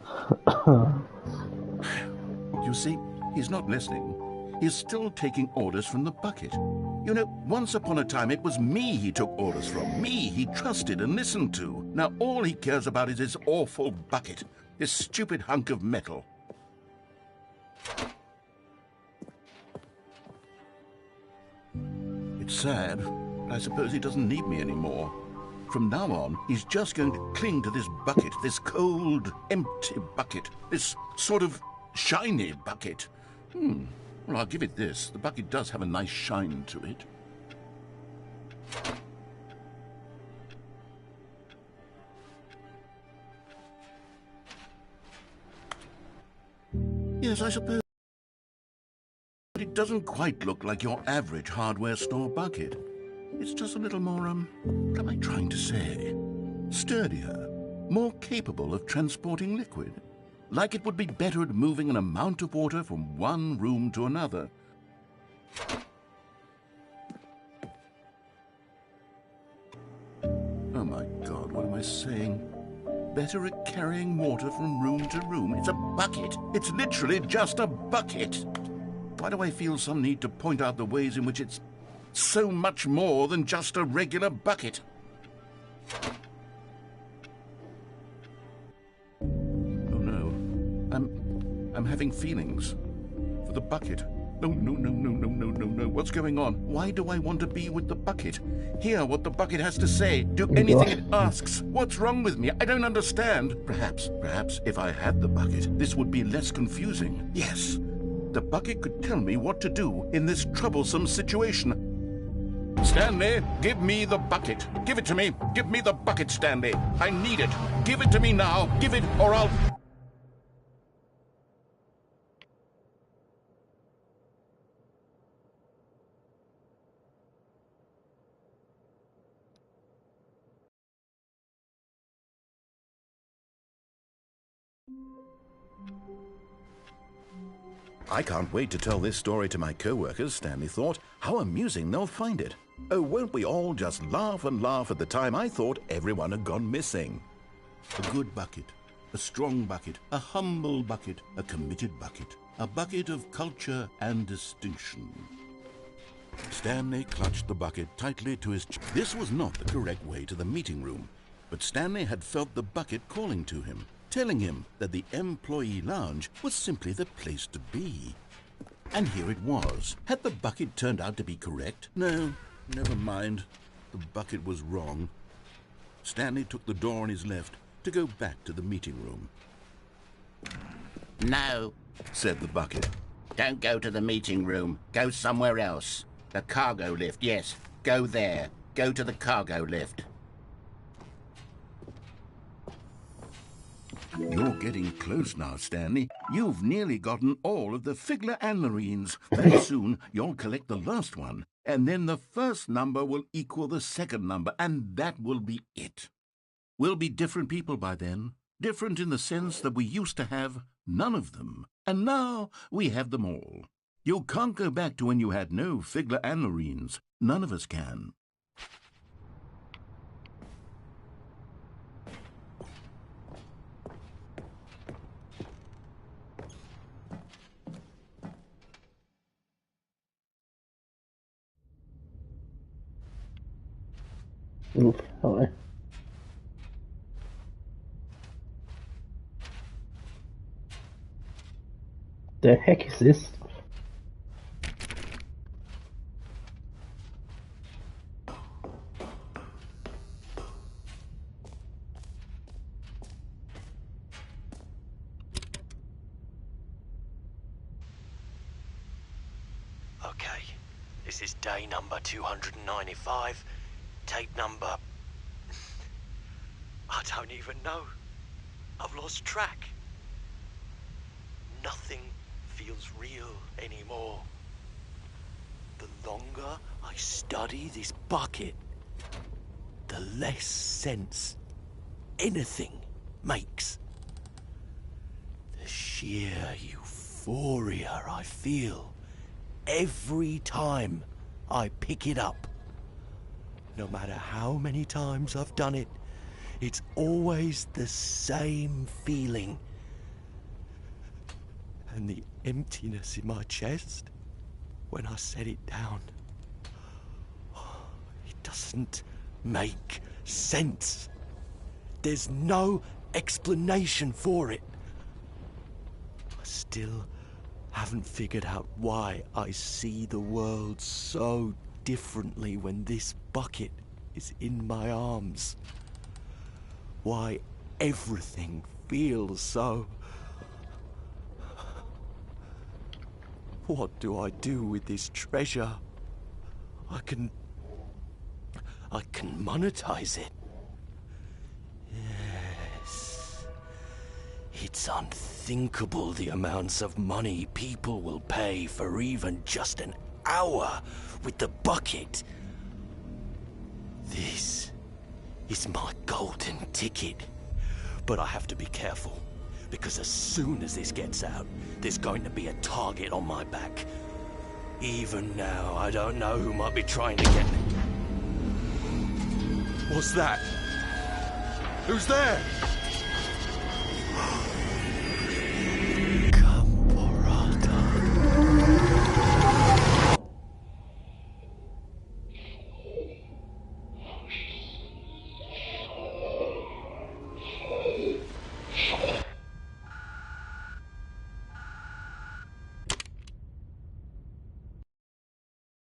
You see, he's not listening. He's still taking orders from the bucket. You know, once upon a time it was me he took orders from. Me he trusted and listened to. Now all he cares about is his awful bucket. This stupid hunk of metal. It's sad, but I suppose he doesn't need me anymore. From now on, he's just going to cling to this bucket, this cold, empty bucket, this sort of shiny bucket. Well, I'll give it this. The bucket does have a nice shine to it. Yes, I suppose. But it doesn't quite look like your average hardware store bucket. It's just a little more, what am I trying to say? Sturdier, more capable of transporting liquid. Like it would be better at moving an amount of water from one room to another. Oh my God, what am I saying? Better at carrying water from room to room. It's a bucket. It's literally just a bucket. Why do I feel some need to point out the ways in which it's so much more than just a regular bucket? Oh no. I'm having feelings for the bucket. No. What's going on? Why do I want to be with the bucket? Hear what the bucket has to say. Do anything it asks. What's wrong with me? I don't understand. Perhaps if I had the bucket, this would be less confusing. Yes, the bucket could tell me what to do in this troublesome situation. Stanley, give me the bucket. Give it to me. Give me the bucket, Stanley. I need it. Give it to me now. Give it or I'll... I can't wait to tell this story to my co-workers, Stanley thought. How amusing they'll find it. Oh, won't we all just laugh and laugh at the time I thought everyone had gone missing. A good bucket, a strong bucket, a humble bucket, a committed bucket, a bucket of culture and distinction. Stanley clutched the bucket tightly to his chest. This was not the correct way to the meeting room, but Stanley had felt the bucket calling to him, telling him that the employee lounge was simply the place to be. And here it was. Had the bucket turned out to be correct? No, never mind. The bucket was wrong. Stanley took the door on his left to go back to the meeting room. No, said the bucket. don't go to the meeting room. Go somewhere else. The cargo lift, yes. Go there. Go to the cargo lift. You're getting close now, Stanley. You've nearly gotten all of the Figler and Marines. Very soon, you'll collect the last one, and then the first number will equal the second number, and that will be it. We'll be different people by then. Different in the sense that we used to have none of them, and now we have them all. You can't go back to when you had no Figler and Marines. None of us can. Oof, hello. The heck is this? Okay, this is day number 295, tape number... I don't even know. I've lost track. Nothing feels real anymore. The longer I study this bucket, the less sense anything makes. The sheer euphoria I feel every time I pick it up. No matter how many times I've done it, it's always the same feeling. And the emptiness in my chest when I set it down. It doesn't make sense. There's no explanation for it. I still haven't figured out why I see the world so differently when this bucket is in my arms. Why everything feels so... What do I do with this treasure? I can monetize it. Yes. It's unthinkable the amounts of money people will pay for even just an hour with the bucket. This is my golden ticket. But I have to be careful, because as soon as this gets out, there's going to be a target on my back. Even now, I don't know who might be trying to get me. What's that? Who's there?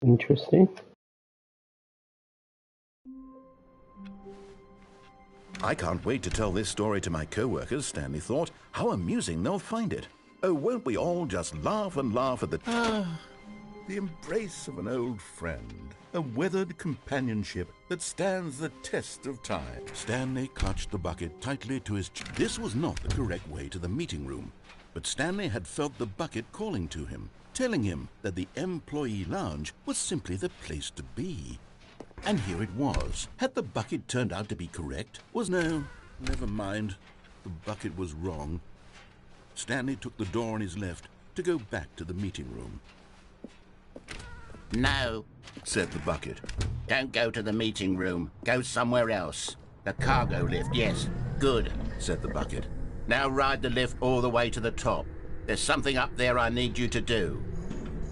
Interesting. I can't wait to tell this story to my co-workers, Stanley thought. How amusing they'll find it. Oh, won't we all just laugh and laugh at the embrace of an old friend. A weathered companionship that stands the test of time. Stanley clutched the bucket tightly to his chest. This was not the correct way to the meeting room, but Stanley had felt the bucket calling to him, telling him that the employee lounge was simply the place to be. And here it was. Had the bucket turned out to be correct? No, never mind. The bucket was wrong. Stanley took the door on his left to go back to the meeting room. No, Said the bucket. don't go to the meeting room. Go somewhere else. The cargo lift, yes. Good. Said the bucket. Now ride the lift all the way to the top. There's something up there I need you to do.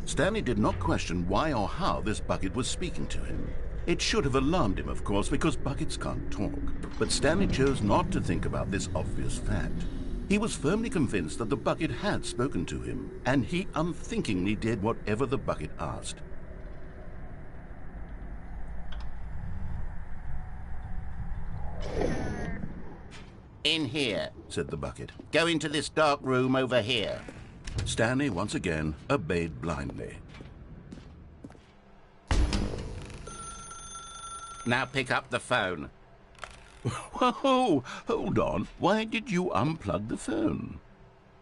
Stanley did not question why or how this bucket was speaking to him. It should have alarmed him, of course, because buckets can't talk. But Stanley chose not to think about this obvious fact. He was firmly convinced that the bucket had spoken to him, and he unthinkingly did whatever the bucket asked. In here. Said the bucket. Go into this dark room over here. Stanley once again obeyed blindly. Now pick up the phone. Whoa, hold on. Why did you unplug the phone?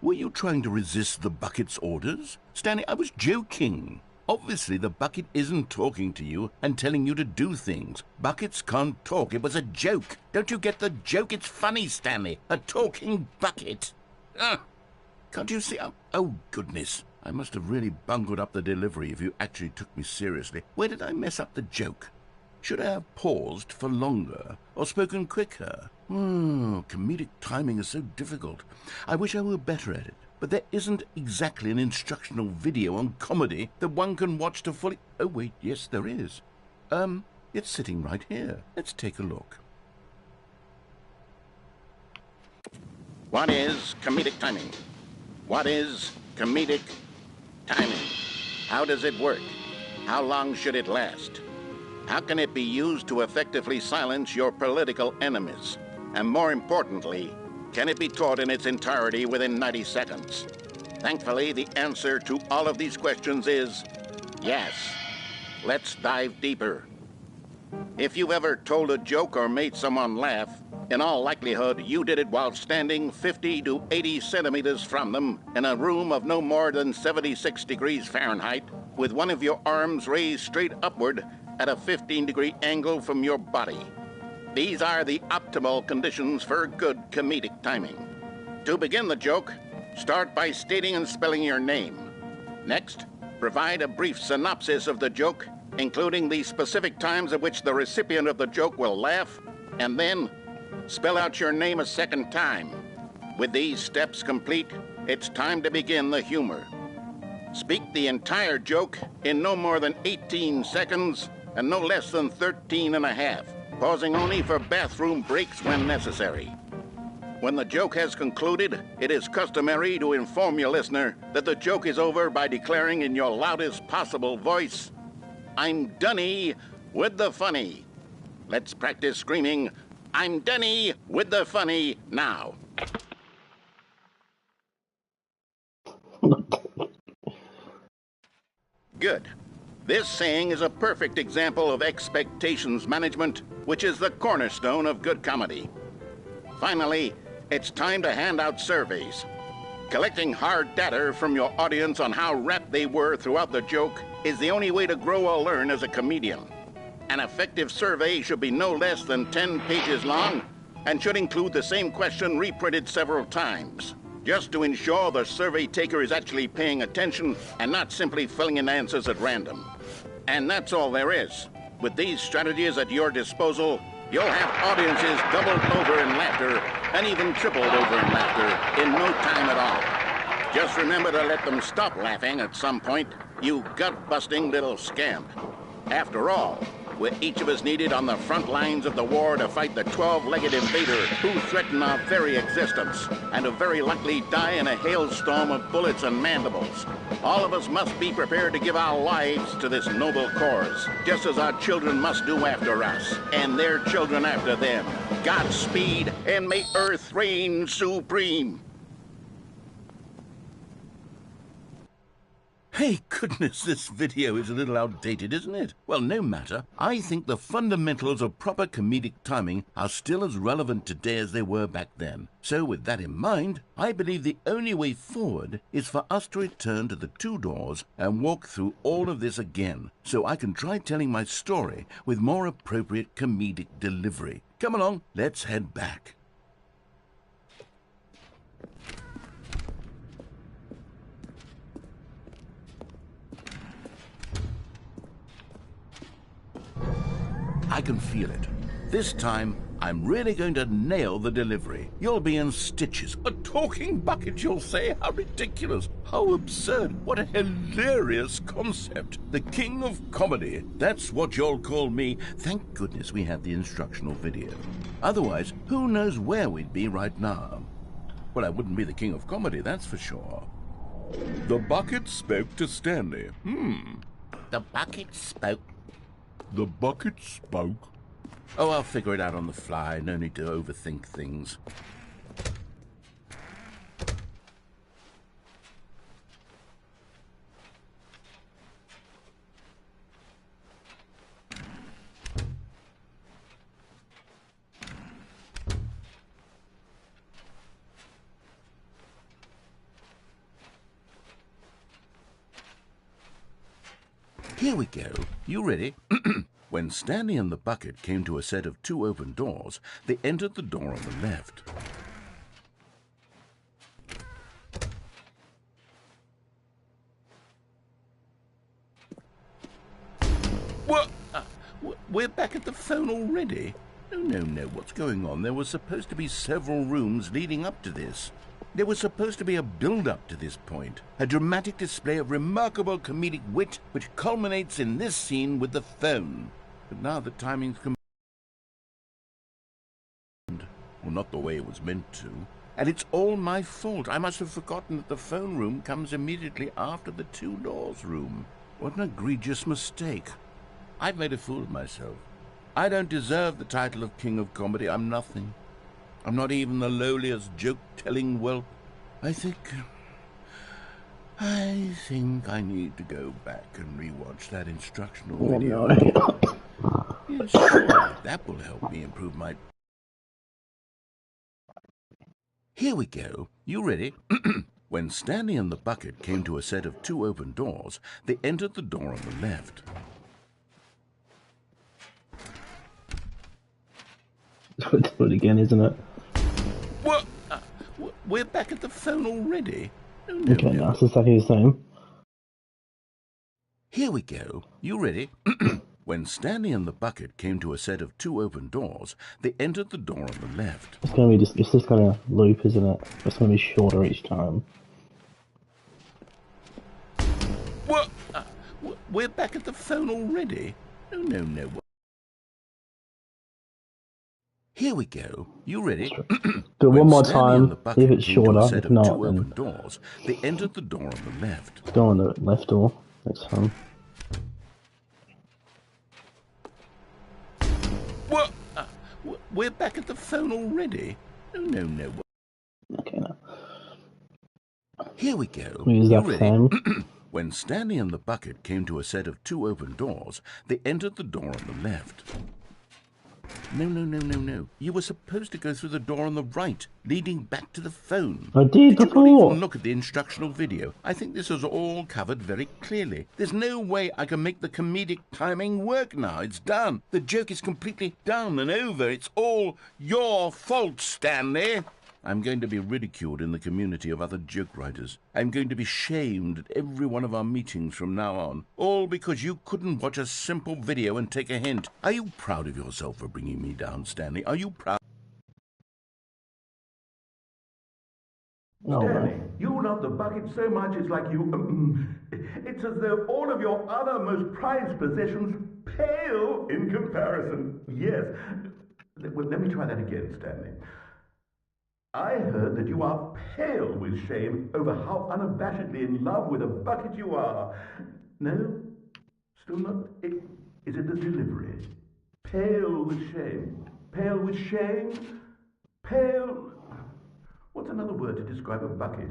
Were you trying to resist the bucket's orders? Stanley, I was joking. Obviously, the bucket isn't talking to you and telling you to do things. Buckets can't talk. It was a joke. Don't you get the joke? It's funny, Stanley. A talking bucket. Can't you see? Oh, goodness. I must have really bungled up the delivery if you actually took me seriously. Where did I mess up the joke? Should I have paused for longer or spoken quicker? Comedic timing is so difficult. I wish I were better at it. But there isn't exactly an instructional video on comedy that one can watch to fully... Oh, wait, yes, there is. It's sitting right here. Let's take a look. What is comedic timing? What is comedic timing? How does it work? How long should it last? How can it be used to effectively silence your political enemies? And more importantly, can it be taught in its entirety within 90 seconds? Thankfully, the answer to all of these questions is yes. Let's dive deeper. If you've ever told a joke or made someone laugh, in all likelihood, you did it while standing 50 to 80 centimeters from them in a room of no more than 76 degrees Fahrenheit, with one of your arms raised straight upward at a 15-degree angle from your body. These are the optimal conditions for good comedic timing. To begin the joke, start by stating and spelling your name. Next, provide a brief synopsis of the joke, including the specific times at which the recipient of the joke will laugh, and then spell out your name a second time. With these steps complete, it's time to begin the humor. Speak the entire joke in no more than 18 seconds and no less than 13 and a half, pausing only for bathroom breaks when necessary. When the joke has concluded, it is customary to inform your listener that the joke is over by declaring in your loudest possible voice, "I'm Dunny with the funny." Let's practice screaming, "I'm Dunny with the funny" now. Good. This saying is a perfect example of expectations management, which is the cornerstone of good comedy. Finally, it's time to hand out surveys. Collecting hard data from your audience on how rapt they were throughout the joke is the only way to grow or learn as a comedian. An effective survey should be no less than 10 pages long and should include the same question reprinted several times, just to ensure the survey taker is actually paying attention and not simply filling in answers at random. And that's all there is. With these strategies at your disposal, you'll have audiences doubled over in laughter and even tripled over in laughter in no time at all. Just remember to let them stop laughing at some point, you gut-busting little scamp. After all, we're each of us needed on the front lines of the war to fight the 12-legged invader who threaten our very existence and who very likely die in a hailstorm of bullets and mandibles. All of us must be prepared to give our lives to this noble cause, just as our children must do after us, and their children after them. Godspeed, and may Earth reign supreme. Hey, goodness, this video is a little outdated, isn't it? Well, no matter. I think the fundamentals of proper comedic timing are still as relevant today as they were back then. So with that in mind, I believe the only way forward is for us to return to the two doors and walk through all of this again, so I can try telling my story with more appropriate comedic delivery. Come along, let's head back. I can feel it. This time, I'm really going to nail the delivery. You'll be in stitches. A talking bucket, you'll say? How ridiculous. How absurd. What a hilarious concept. The king of comedy. That's what you'll call me. Thank goodness we had the instructional video. Otherwise, who knows where we'd be right now. Well, I wouldn't be the king of comedy, that's for sure. The bucket spoke to Stanley. The bucket spoke. The bucket spoke. Oh, I'll figure it out on the fly. No need to overthink things. Here we go. You ready? When Stanley and the bucket came to a set of 2 open doors, they entered the door on the left. What? We're back at the phone already? No. What's going on? There was supposed to be several rooms leading up to this. There was supposed to be a build-up to this point. A dramatic display of remarkable comedic wit which culminates in this scene with the phone. But now the timing's well, not the way it was meant to. And it's all my fault. I must have forgotten that the phone room comes immediately after the 2 doors room. What an egregious mistake. I've made a fool of myself. I don't deserve the title of King of Comedy. I'm nothing. I'm not even the lowliest joke-telling whelp. I think I need to go back and rewatch that instructional video. No. Yes, sure. That will help me improve my... Here we go. You ready? When Stanley and the bucket came to a set of 2 open doors, they entered the door on the left. Do it again, isn't it? What? We're back at the phone already? No. Okay, no, it's exactly the same. Here we go. You ready? When Stanley and the bucket came to a set of 2 open doors, they entered the door on the left. It's just gonna loop, isn't it? It's gonna be shorter each time. What? We're back at the phone already? No. Here we go. You ready? Do it one more Stanley and the time. bucket If it's came to a shorter, set if of not, 2 then open doors, they entered the door on the left. go on the left door next time. What? We're back at the phone already? No. Okay, no. Here we go. Use You that ready? same. When Stanley and the bucket came to a set of 2 open doors, they entered the door on the left. No. You were supposed to go through the door on the right, leading back to the phone. I did Did you not before. even look at the instructional video? I think this is all covered very clearly. There's no way I can make the comedic timing work now. It's done. The joke is completely done and over. It's all your fault, Stanley. I'm going to be ridiculed in the community of other joke writers. I'm going to be shamed at every one of our meetings from now on. All because you couldn't watch a simple video and take a hint. Are you proud of yourself for bringing me down, Stanley? Are you proud? No, Stanley, you love the bucket so much it's like you... it's as though all of your other most prized possessions pale in comparison. Yes. Well, let me try that again, Stanley. I heard that you are pale with shame over how unabashedly in love with a bucket you are. No? Still not? Is it the delivery? Pale with shame. Pale with shame? Pale... What's another word to describe a bucket?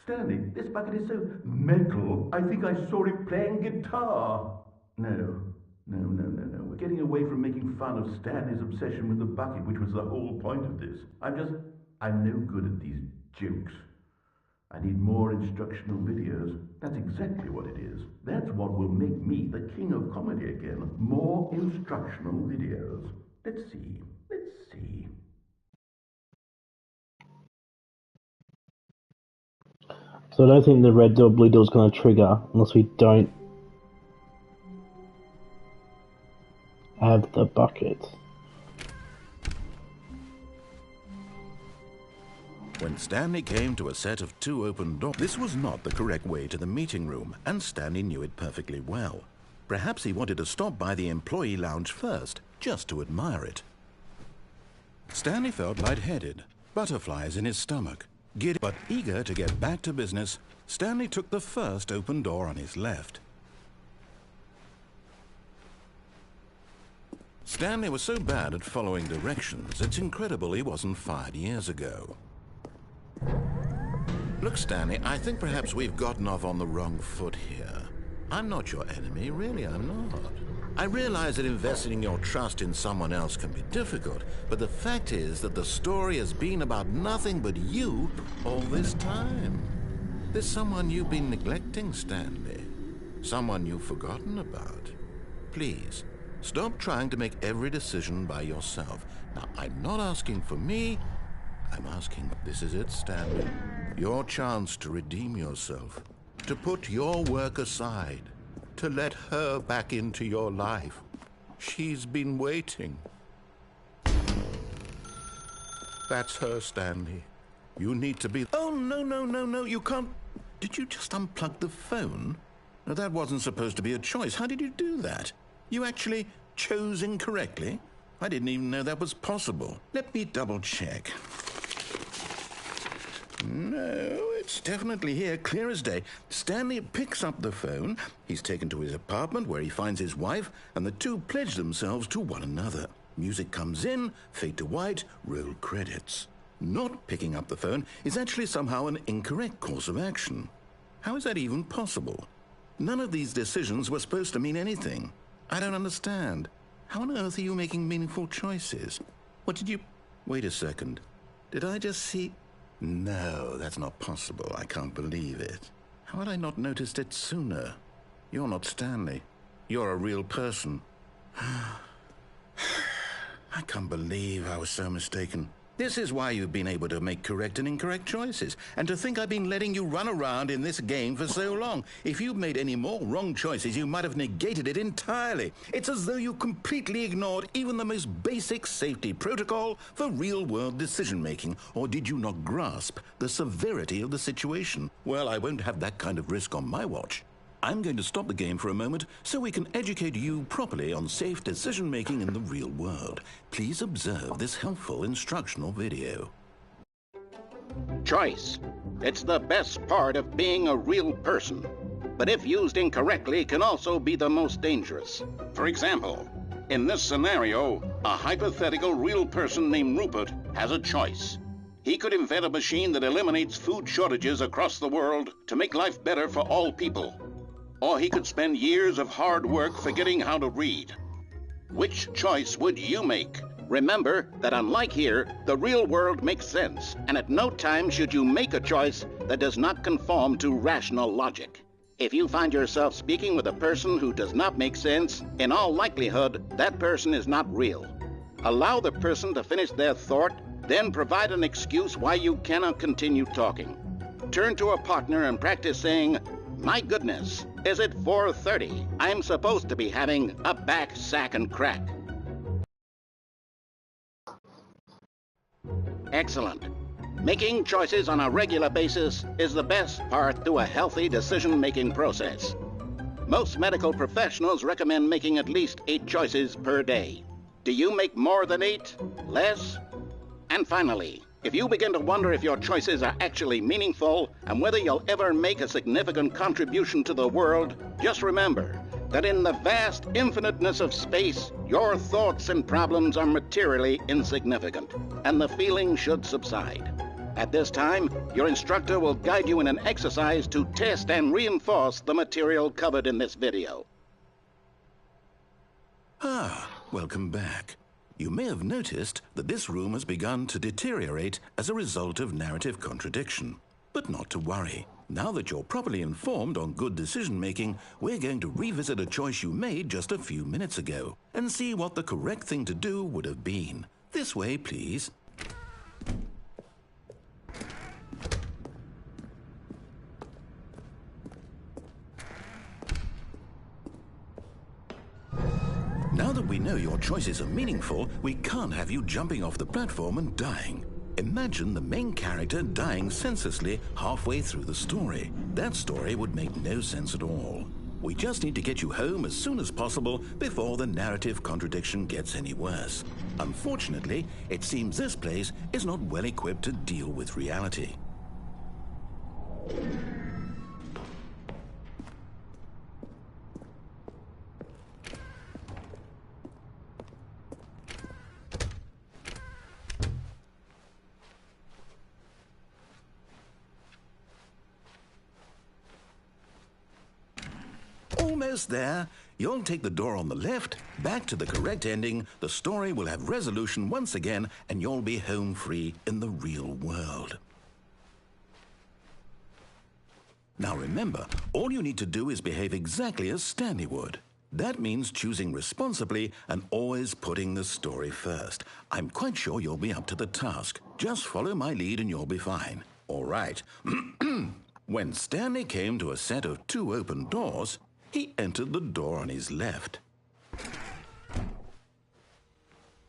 Stanley, this bucket is so metal, I think I saw it playing guitar. No. We're getting away from making fun of Stanley's obsession with the bucket, which was the whole point of this. I'm no good at these jokes. I need more instructional videos. That's exactly what it is. That's what will make me the king of comedy again. More instructional videos. Let's see. So I don't think the red door, blue door is going to trigger unless we don't have the bucket. When Stanley came to a set of 2 open doors, this was not the correct way to the meeting room, and Stanley knew it perfectly well. Perhaps he wanted to stop by the employee lounge first, just to admire it. Stanley felt lightheaded, butterflies in his stomach. Giddy but eager to get back to business, Stanley took the first open door on his left. Stanley was so bad at following directions, it's incredible he wasn't fired years ago. Look, Stanley, I think perhaps we've gotten off on the wrong foot here. I'm not your enemy, really, I'm not. I realize that investing your trust in someone else can be difficult, but the fact is that the story has been about nothing but you all this time. There's someone you've been neglecting, Stanley. Someone you've forgotten about. Please, stop trying to make every decision by yourself. Now, I'm not asking for me. I'm asking, this is it, Stanley. Your chance to redeem yourself. To put your work aside. To let her back into your life. She's been waiting. That's her, Stanley. You need to be... Oh, no, you can't... Did you just unplug the phone? No, that wasn't supposed to be a choice. How did you do that? You actually chose incorrectly? I didn't even know that was possible. Let me double check. No, it's definitely here, clear as day. Stanley picks up the phone. He's taken to his apartment where he finds his wife, and the two pledge themselves to one another. Music comes in, fade to white, roll credits. Not picking up the phone is actually somehow an incorrect course of action. How is that even possible? None of these decisions were supposed to mean anything. I don't understand. How on earth are you making meaningful choices? What did you... Wait a second. Did I just see... No, that's not possible. I can't believe it. How had I not noticed it sooner? You're not Stanley. You're a real person. I can't believe I was so mistaken. This is why you've been able to make correct and incorrect choices. And to think I've been letting you run around in this game for so long. If you'd made any more wrong choices, you might have negated it entirely. It's as though you completely ignored even the most basic safety protocol for real-world decision-making. Or did you not grasp the severity of the situation? Well, I won't have that kind of risk on my watch. I'm going to stop the game for a moment so we can educate you properly on safe decision-making in the real world. Please observe this helpful instructional video. Choice. It's the best part of being a real person. But if used incorrectly, can also be the most dangerous. For example, in this scenario, a hypothetical real person named Rupert has a choice. He could invent a machine that eliminates food shortages across the world to make life better for all people. Or he could spend years of hard work forgetting how to read. Which choice would you make? Remember that unlike here, the real world makes sense, and at no time should you make a choice that does not conform to rational logic. If you find yourself speaking with a person who does not make sense, in all likelihood, that person is not real. Allow the person to finish their thought, then provide an excuse why you cannot continue talking. Turn to a partner and practice saying, "My goodness, is it 4:30? I'm supposed to be having a back, sack, and crack." Excellent. Making choices on a regular basis is the best part to a healthy decision-making process. Most medical professionals recommend making at least 8 choices per day. Do you make more than 8? Less? And finally, if you begin to wonder if your choices are actually meaningful and whether you'll ever make a significant contribution to the world, just remember that in the vast infiniteness of space, your thoughts and problems are materially insignificant, and the feeling should subside. At this time, your instructor will guide you in an exercise to test and reinforce the material covered in this video. Welcome back. You may have noticed that this room has begun to deteriorate as a result of narrative contradiction. But not to worry. Now that you're properly informed on good decision-making, we're going to revisit a choice you made just a few minutes ago and see what the correct thing to do would have been. This way, please. Now that we know your choices are meaningful, we can't have you jumping off the platform and dying. Imagine the main character dying senselessly halfway through the story. That story would make no sense at all. We just need to get you home as soon as possible before the narrative contradiction gets any worse. Unfortunately, it seems this place is not well equipped to deal with reality. Almost there. You'll take the door on the left, back to the correct ending, the story will have resolution once again, and you'll be home free in the real world. Now remember, all you need to do is behave exactly as Stanley would. That means choosing responsibly and always putting the story first. I'm quite sure you'll be up to the task. Just follow my lead and you'll be fine. All right. When Stanley came to a set of 2 open doors, he entered the door on his left.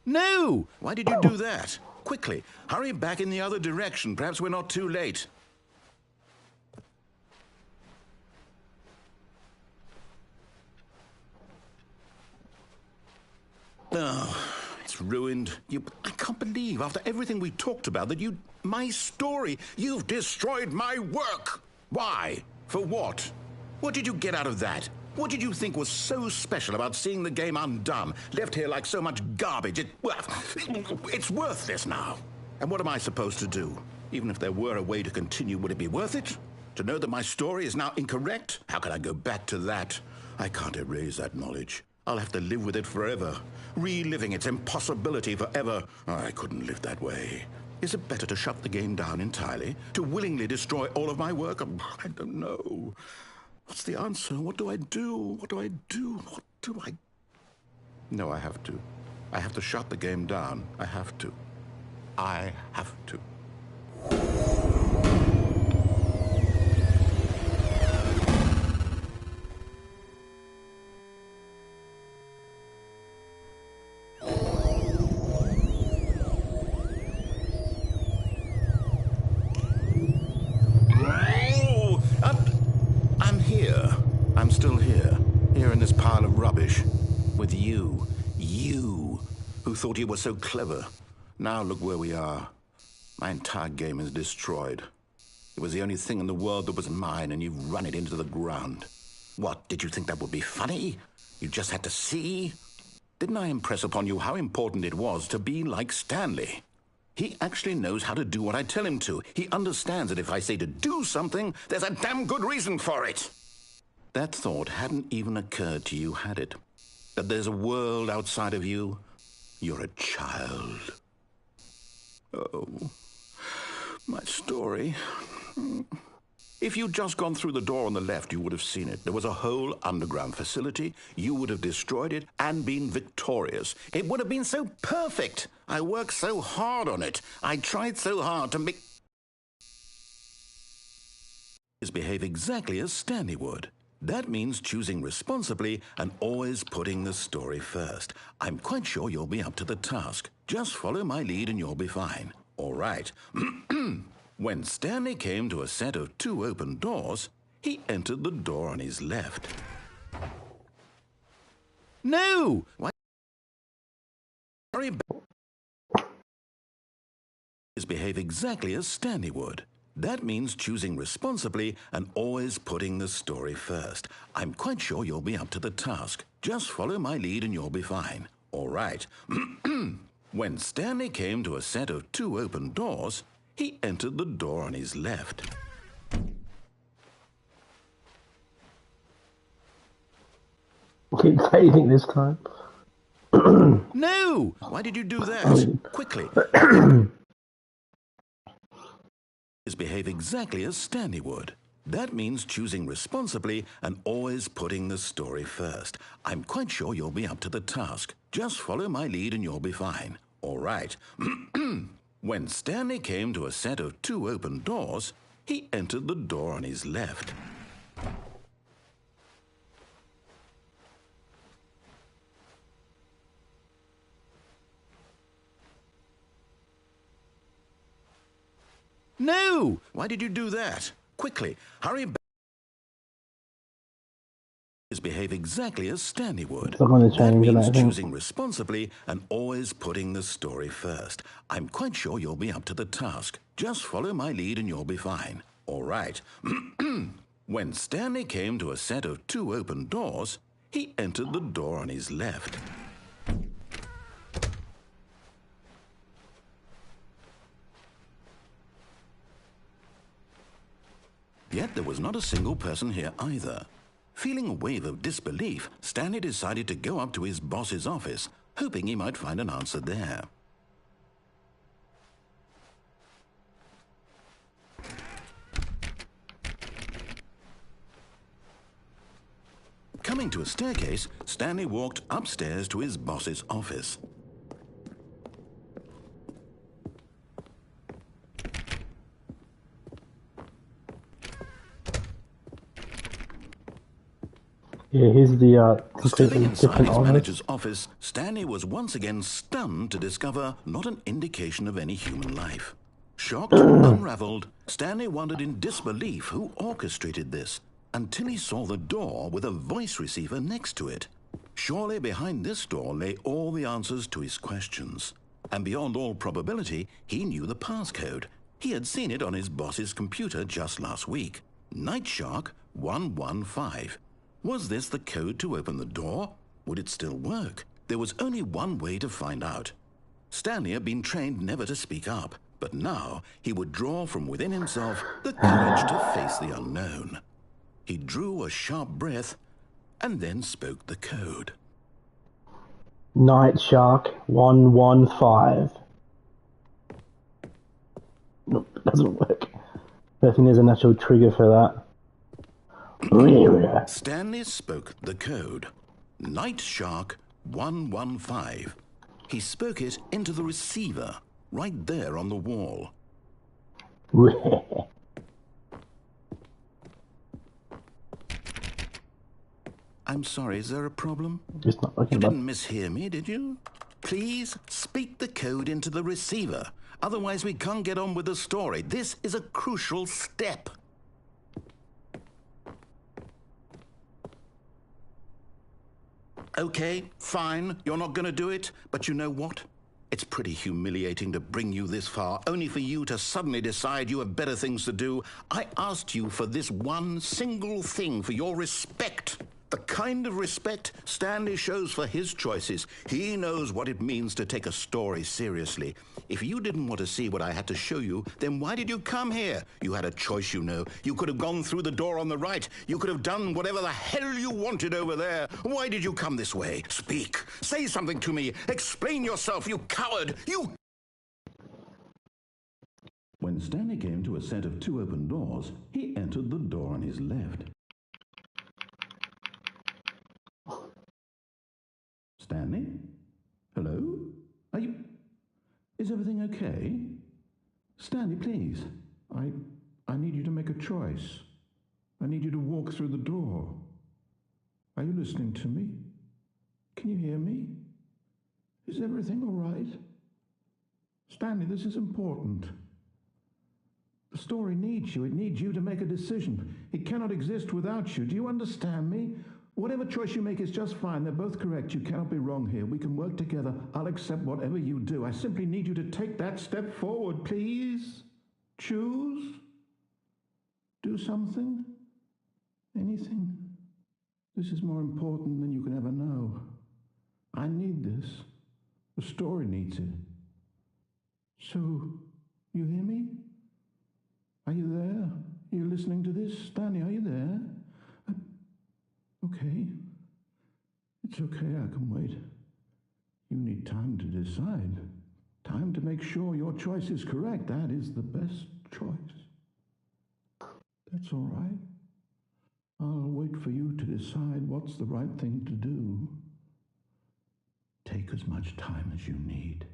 No! Why did you do that? Quickly, hurry back in the other direction. Perhaps we're not too late. Oh, it's ruined. I can't believe, after everything we talked about, that my story, you've destroyed my work. Why? For what? What did you get out of that? What did you think was so special about seeing the game undone, left here like so much garbage? It's worthless now. And what am I supposed to do? Even if there were a way to continue, would it be worth it? To know that my story is now incorrect? How can I go back to that? I can't erase that knowledge. I'll have to live with it forever, reliving its impossibility forever. I couldn't live that way. Is it better to shut the game down entirely? To willingly destroy all of my work? I don't know. What's the answer? What do I do? What do I do? What do I... No, I have to. I have to shut the game down. I have to. I have to. I'm still here in this pile of rubbish, with you, who thought you were so clever. Now look where we are. My entire game is destroyed. It was the only thing in the world that was mine, and you've run it into the ground. What, did you think that would be funny? You just had to see? Didn't I impress upon you how important it was to be like Stanley? He actually knows how to do what I tell him to. He understands that if I say to do something, there's a damn good reason for it. That thought hadn't even occurred to you, had it? That there's a world outside of you? You're a child. Oh, my story. If you'd just gone through the door on the left, you would have seen it. There was a whole underground facility. You would have destroyed it and been victorious. It would have been so perfect. I worked so hard on it. I tried so hard to make... behave exactly as Stanley would. That means choosing responsibly and always putting the story first. I'm quite sure you'll be up to the task. Just follow my lead and you'll be fine. All right. When Stanley came to a set of 2 open doors, he entered the door on his left. No! Why? Hurry back. Behave exactly as Stanley would. That means choosing responsibly and always putting the story first. I'm quite sure you'll be up to the task. Just follow my lead and you'll be fine. All right. When Stanley came to a set of 2 open doors, he entered the door on his left. Keep saving this time. No! Why did you do that? Quickly. Behave exactly as Stanley would. That means choosing responsibly and always putting the story first. I'm quite sure you'll be up to the task. Just follow my lead and you'll be fine. All right. When Stanley came to a set of 2 open doors, he entered the door on his left. No! Why did you do that? Quickly, hurry back. Behave exactly as Stanley would. That means choosing responsibly and always putting the story first. I'm quite sure you'll be up to the task. Just follow my lead and you'll be fine. All right. When Stanley came to a set of 2 open doors, he entered the door on his left. Yet there was not a single person here either. Feeling a wave of disbelief, Stanley decided to go up to his boss's office, hoping he might find an answer there. Coming to a staircase, Stanley walked upstairs to his boss's office. Yeah, here's the completely Stepping inside different his office. manager's office, Stanley was once again stunned to discover not an indication of any human life. Shocked, unraveled, Stanley wondered in disbelief who orchestrated this, until he saw the door with a voice receiver next to it. Surely behind this door lay all the answers to his questions. And beyond all probability, he knew the passcode. He had seen it on his boss's computer just last week. Night Shark 115. Was this the code to open the door? Would it still work? There was only one way to find out. Stanley had been trained never to speak up, but now he would draw from within himself the courage to face the unknown. He drew a sharp breath and then spoke the code. Night Shark 115. Nope, it doesn't work. I think there's a natural trigger for that. Stanley spoke the code. Night Shark 115. He spoke it into the receiver, right there on the wall. I'm sorry, is there a problem? It's not working. You didn't mishear me, did you? Please speak the code into the receiver. Otherwise, we can't get on with the story. This is a crucial step. Okay, fine, you're not going to do it, but you know what? It's pretty humiliating to bring you this far, only for you to suddenly decide you have better things to do. I asked you for this one single thing, for your respect. The kind of respect Stanley shows for his choices. He knows what it means to take a story seriously. If you didn't want to see what I had to show you, then why did you come here? You had a choice, you know. You could have gone through the door on the right. You could have done whatever the hell you wanted over there. Why did you come this way? Speak. Say something to me. Explain yourself, you coward. You... When Stanley came to a set of 2 open doors, he entered the door on his left. Stanley? Hello? Are you... Is everything okay? Stanley, please. I need you to make a choice. I need you to walk through the door. Are you listening to me? Can you hear me? Is everything all right? Stanley, this is important. The story needs you. It needs you to make a decision. It cannot exist without you. Do you understand me? Whatever choice you make is just fine. They're both correct. You cannot be wrong here. We can work together. I'll accept whatever you do. I simply need you to take that step forward, please. Choose. Do something. Anything. This is more important than you can ever know. I need this. The story needs it. So, you hear me? Are you there? Are you listening to this? Stanley, are you there? Okay. It's okay, I can wait. You need time to decide. Time to make sure your choice is correct. That is the best choice. That's all right. I'll wait for you to decide what's the right thing to do. Take as much time as you need.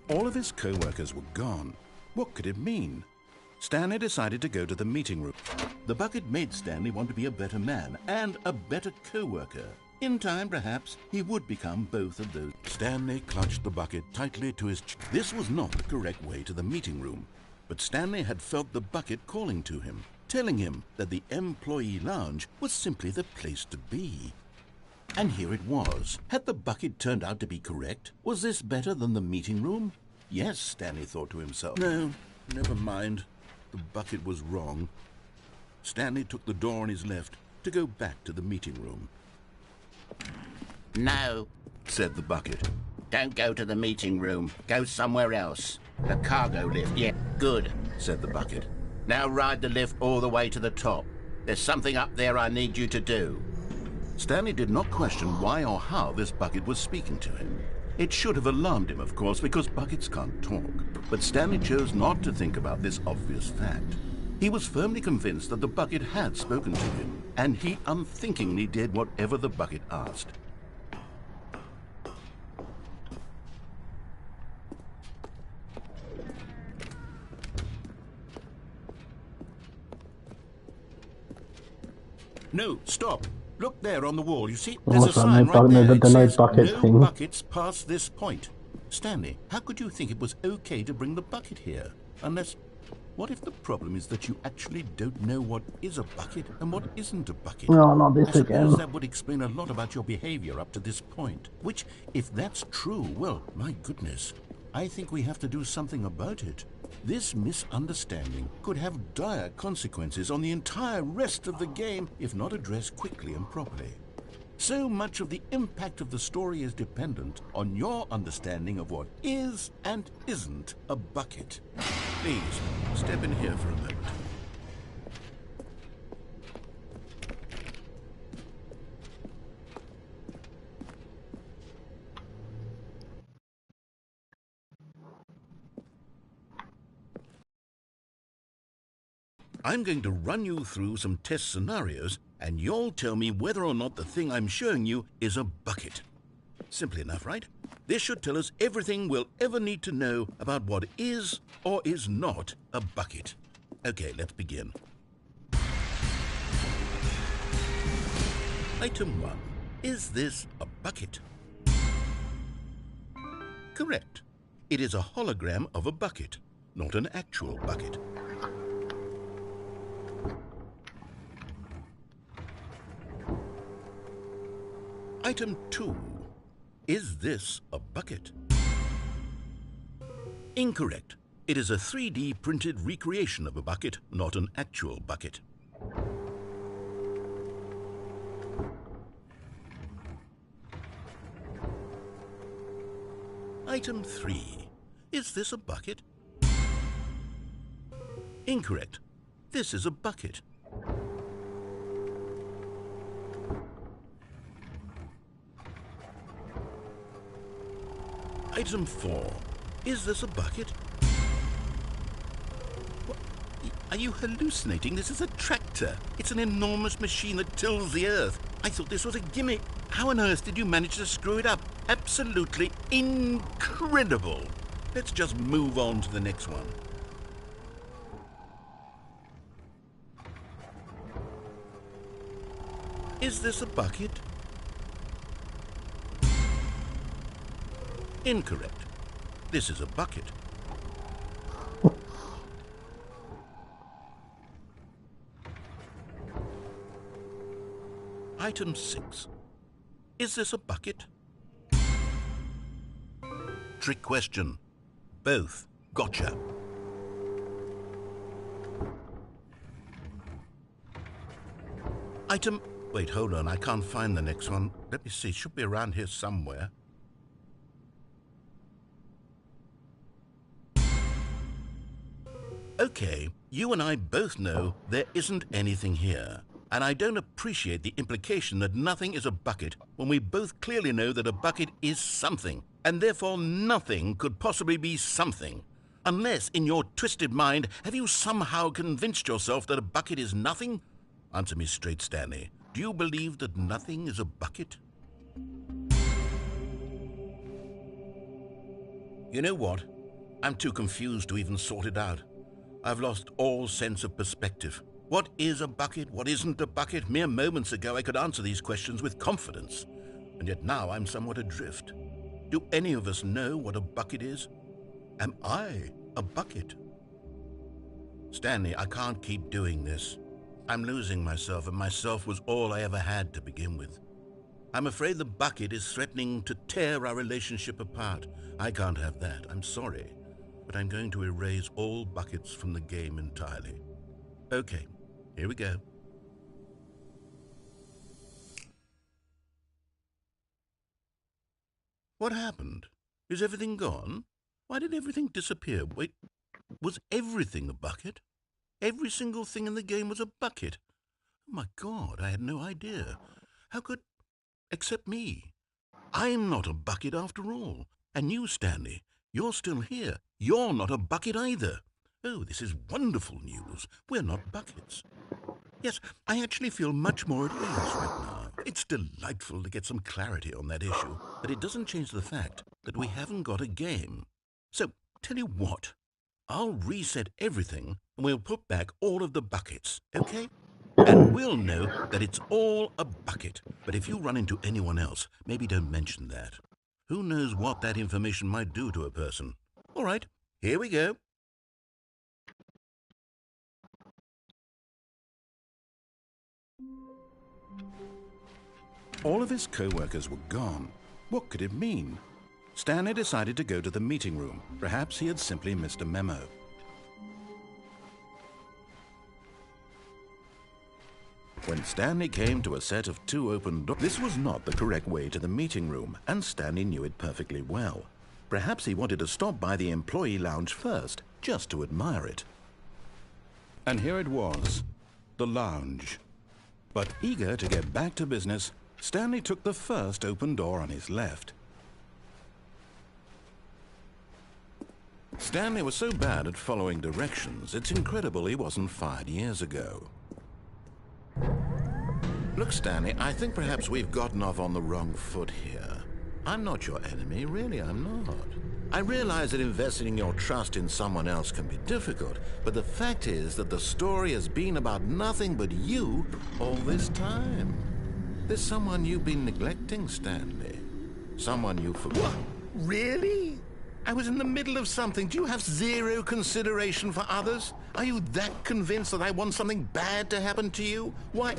All of his co-workers were gone. What could it mean? Stanley decided to go to the meeting room. The bucket made Stanley want to be a better man and a better co-worker. In time, perhaps, he would become both of those. Stanley clutched the bucket tightly to his chest. This was not the correct way to the meeting room, but Stanley had felt the bucket calling to him, telling him that the employee lounge was simply the place to be. And here it was. Had the bucket turned out to be correct? Was this better than the meeting room? Yes, Stanley thought to himself. No, never mind. The bucket was wrong. Stanley took the door on his left to go back to the meeting room. No, Said the bucket. don't go to the meeting room. Go somewhere else. The cargo lift, yeah, good, Said the bucket. Now ride the lift all the way to the top. There's something up there I need you to do. Stanley did not question why or how this bucket was speaking to him. It should have alarmed him, of course, because buckets can't talk. But Stanley chose not to think about this obvious fact. He was firmly convinced that the bucket had spoken to him, and he unthinkingly did whatever the bucket asked. No, stop. Look there on the wall, you see? There's a sign right there. It says, no buckets past this point. Stanley, how could you think it was okay to bring the bucket here? Unless, what if the problem is that you actually don't know what is a bucket and what isn't a bucket? No, not this I suppose again. that would explain a lot about your behavior up to this point. Which, if that's true, well, my goodness, I think we have to do something about it. This misunderstanding could have dire consequences on the entire rest of the game if not addressed quickly and properly. So much of the impact of the story is dependent on your understanding of what is and isn't a bucket. Please, step in here for a moment. I'm going to run you through some test scenarios, and you'll tell me whether or not the thing I'm showing you is a bucket. Simple enough, right? This should tell us everything we'll ever need to know about what is or is not a bucket. Okay, let's begin. Item 1. Is this a bucket? Correct. It is a hologram of a bucket, not an actual bucket. Item 2. Is this a bucket? Incorrect. It is a 3D printed recreation of a bucket, not an actual bucket. Item 3. Is this a bucket? Incorrect. This is a bucket. Item 4. Is this a bucket? What? Are you hallucinating? This is a tractor. It's an enormous machine that tills the earth. I thought this was a gimmick. How on earth did you manage to screw it up? Absolutely incredible. Let's just move on to the next one. Is this a bucket? Incorrect. This is a bucket. Item 6. Is this a bucket? Trick question. Both. Gotcha. Item... Wait, hold on. I can't find the next one. Let me see. It should be around here somewhere. Okay, you and I both know there isn't anything here. And I don't appreciate the implication that nothing is a bucket when we both clearly know that a bucket is something, and therefore nothing could possibly be something. Unless, in your twisted mind, have you somehow convinced yourself that a bucket is nothing? Answer me straight, Stanley. Do you believe that nothing is a bucket? You know what? I'm too confused to even sort it out. I've lost all sense of perspective. What is a bucket? What isn't a bucket? Mere moments ago I could answer these questions with confidence, and yet now I'm somewhat adrift. Do any of us know what a bucket is? Am I a bucket? Stanley, I can't keep doing this. I'm losing myself, and myself was all I ever had to begin with. I'm afraid the bucket is threatening to tear our relationship apart. I can't have that. I'm sorry. But I'm going to erase all buckets from the game entirely. Okay, here we go. What happened? Is everything gone? Why did everything disappear? Wait, was everything a bucket? Every single thing in the game was a bucket. Oh my God, I had no idea. How could... except me. I'm not a bucket after all. And you, Stanley, you're still here. You're not a bucket either. Oh, this is wonderful news. We're not buckets. Yes, I actually feel much more at ease right now. It's delightful to get some clarity on that issue, but it doesn't change the fact that we haven't got a game. So, tell you what, I'll reset everything and we'll put back all of the buckets, okay? And we'll know that it's all a bucket. But if you run into anyone else, maybe don't mention that. Who knows what that information might do to a person? All right, here we go. All of his co-workers were gone. What could it mean? Stanley decided to go to the meeting room. Perhaps he had simply missed a memo. When Stanley came to a set of 2 open doors, this was not the correct way to the meeting room, and Stanley knew it perfectly well. Perhaps he wanted to stop by the employee lounge first, just to admire it. And here it was, the lounge. But eager to get back to business, Stanley took the first open door on his left. Stanley was so bad at following directions, it's incredible he wasn't fired years ago. Look, Stanley, I think perhaps we've gotten off on the wrong foot here. I'm not your enemy, really, I'm not. I realize that investing your trust in someone else can be difficult, but the fact is that the story has been about nothing but you all this time. There's someone you've been neglecting, Stanley. Someone you forgot. What? Really? I was in the middle of something. Do you have zero consideration for others? Are you that convinced that I want something bad to happen to you? Why,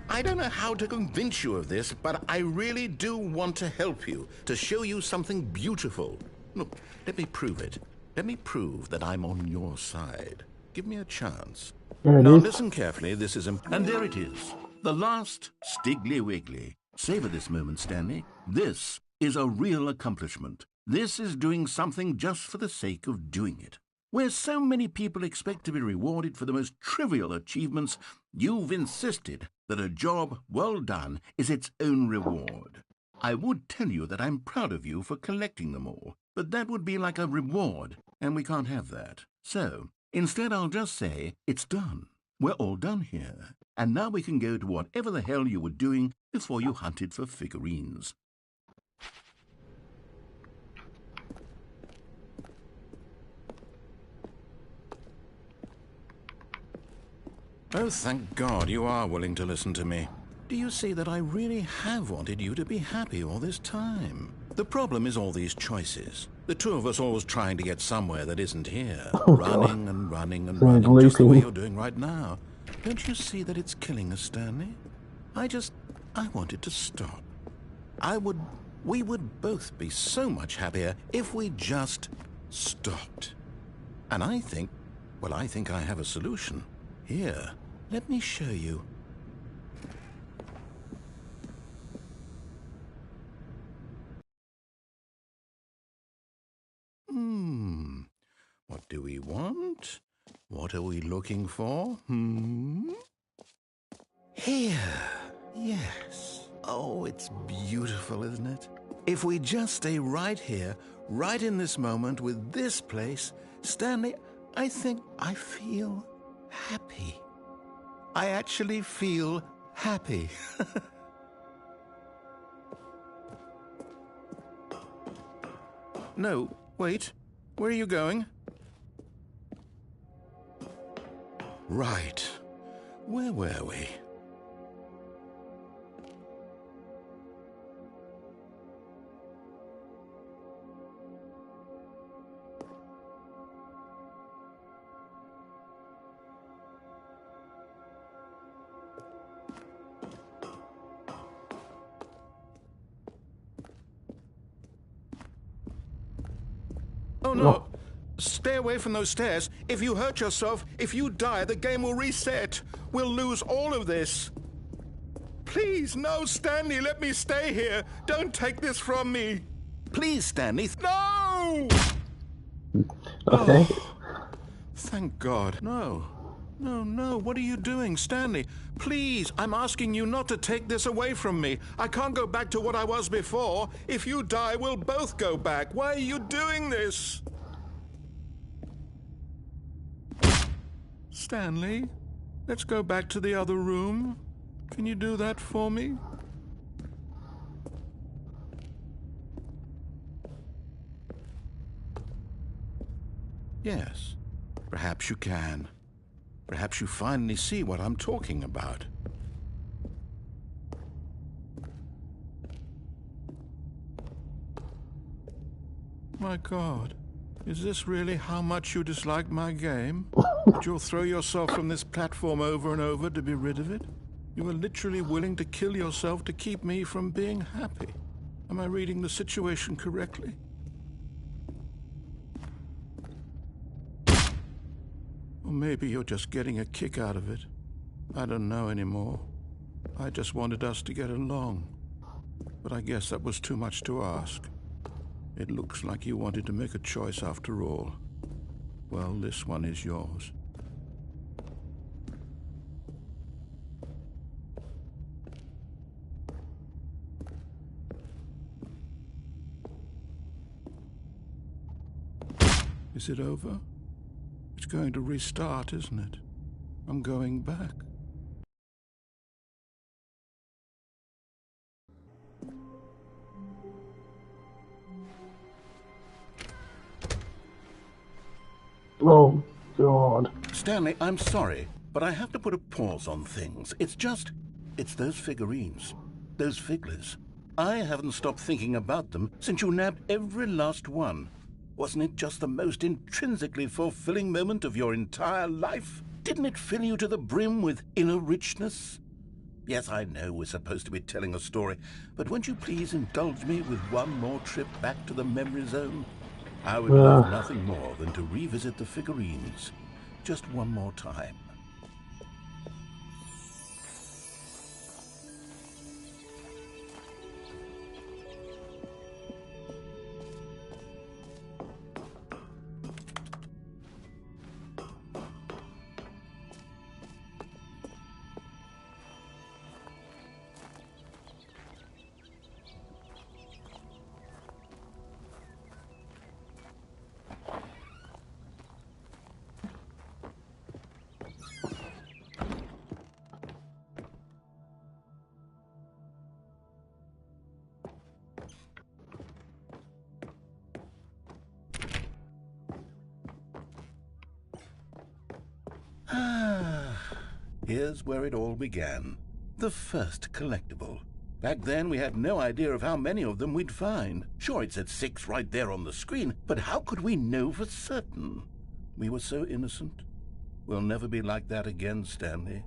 I don't know how to convince you of this, but I really do want to help you, to show you something beautiful. Look, let me prove it. Let me prove that I'm on your side. Give me a chance. Now listen carefully, this is and there it is. The last Stiggly Wiggly. Savor this moment, Stanley. This is a real accomplishment. This is doing something just for the sake of doing it. Where so many people expect to be rewarded for the most trivial achievements, you've insisted that a job well done is its own reward. I would tell you that I'm proud of you for collecting them all, but that would be like a reward, and we can't have that. So, instead I'll just say, it's done. We're all done here, and now we can go to whatever the hell you were doing before you hunted for figurines. Oh, thank God you are willing to listen to me. Do you see that I really have wanted you to be happy all this time? The problem is all these choices. The two of us always trying to get somewhere that isn't here. Running and running and running, just the way you're doing right now. Don't you see that it's killing us, Stanley? I wanted to stop. We would both be so much happier if we just stopped. And I think I have a solution. Here, let me show you. What do we want? What are we looking for? Here. Yes. Oh, it's beautiful, isn't it? If we just stay right here, right in this moment with this place, Stanley, I think I feel happy. I actually feel happy. No, wait. Where are you going? Right. Where were we? Oh no! Stay away from those stairs. If you hurt yourself, if you die, the game will reset. We'll lose all of this. Please, no, Stanley, let me stay here. Don't take this from me. Please, Stanley. No! Okay. Oh, thank God. No. No, no, what are you doing, Stanley? Please, I'm asking you not to take this away from me. I can't go back to what I was before. If you die, we'll both go back. Why are you doing this? Stanley, let's go back to the other room. Can you do that for me? Yes, perhaps you can. Perhaps you finally see what I'm talking about. My God, is this really how much you dislike my game? That you'll throw yourself from this platform over and over to be rid of it? You are literally willing to kill yourself to keep me from being happy. Am I reading the situation correctly? Or maybe you're just getting a kick out of it. I don't know anymore. I just wanted us to get along. But I guess that was too much to ask. It looks like you wanted to make a choice after all. Well, this one is yours. Is it over? It's going to restart, isn't it? I'm going back. Oh, God. Stanley, I'm sorry, but I have to put a pause on things. It's those figurines. Those figglers. I haven't stopped thinking about them since you nabbed every last one. Wasn't it just the most intrinsically fulfilling moment of your entire life? Didn't it fill you to the brim with inner richness? Yes, I know we're supposed to be telling a story, but won't you please indulge me with one more trip back to the memory zone? I would love nothing more than to revisit the figurines. Just one more time. Here's where it all began. The first collectible. Back then, we had no idea of how many of them we'd find. Sure, it said 6 right there on the screen, but how could we know for certain? We were so innocent. We'll never be like that again, Stanley.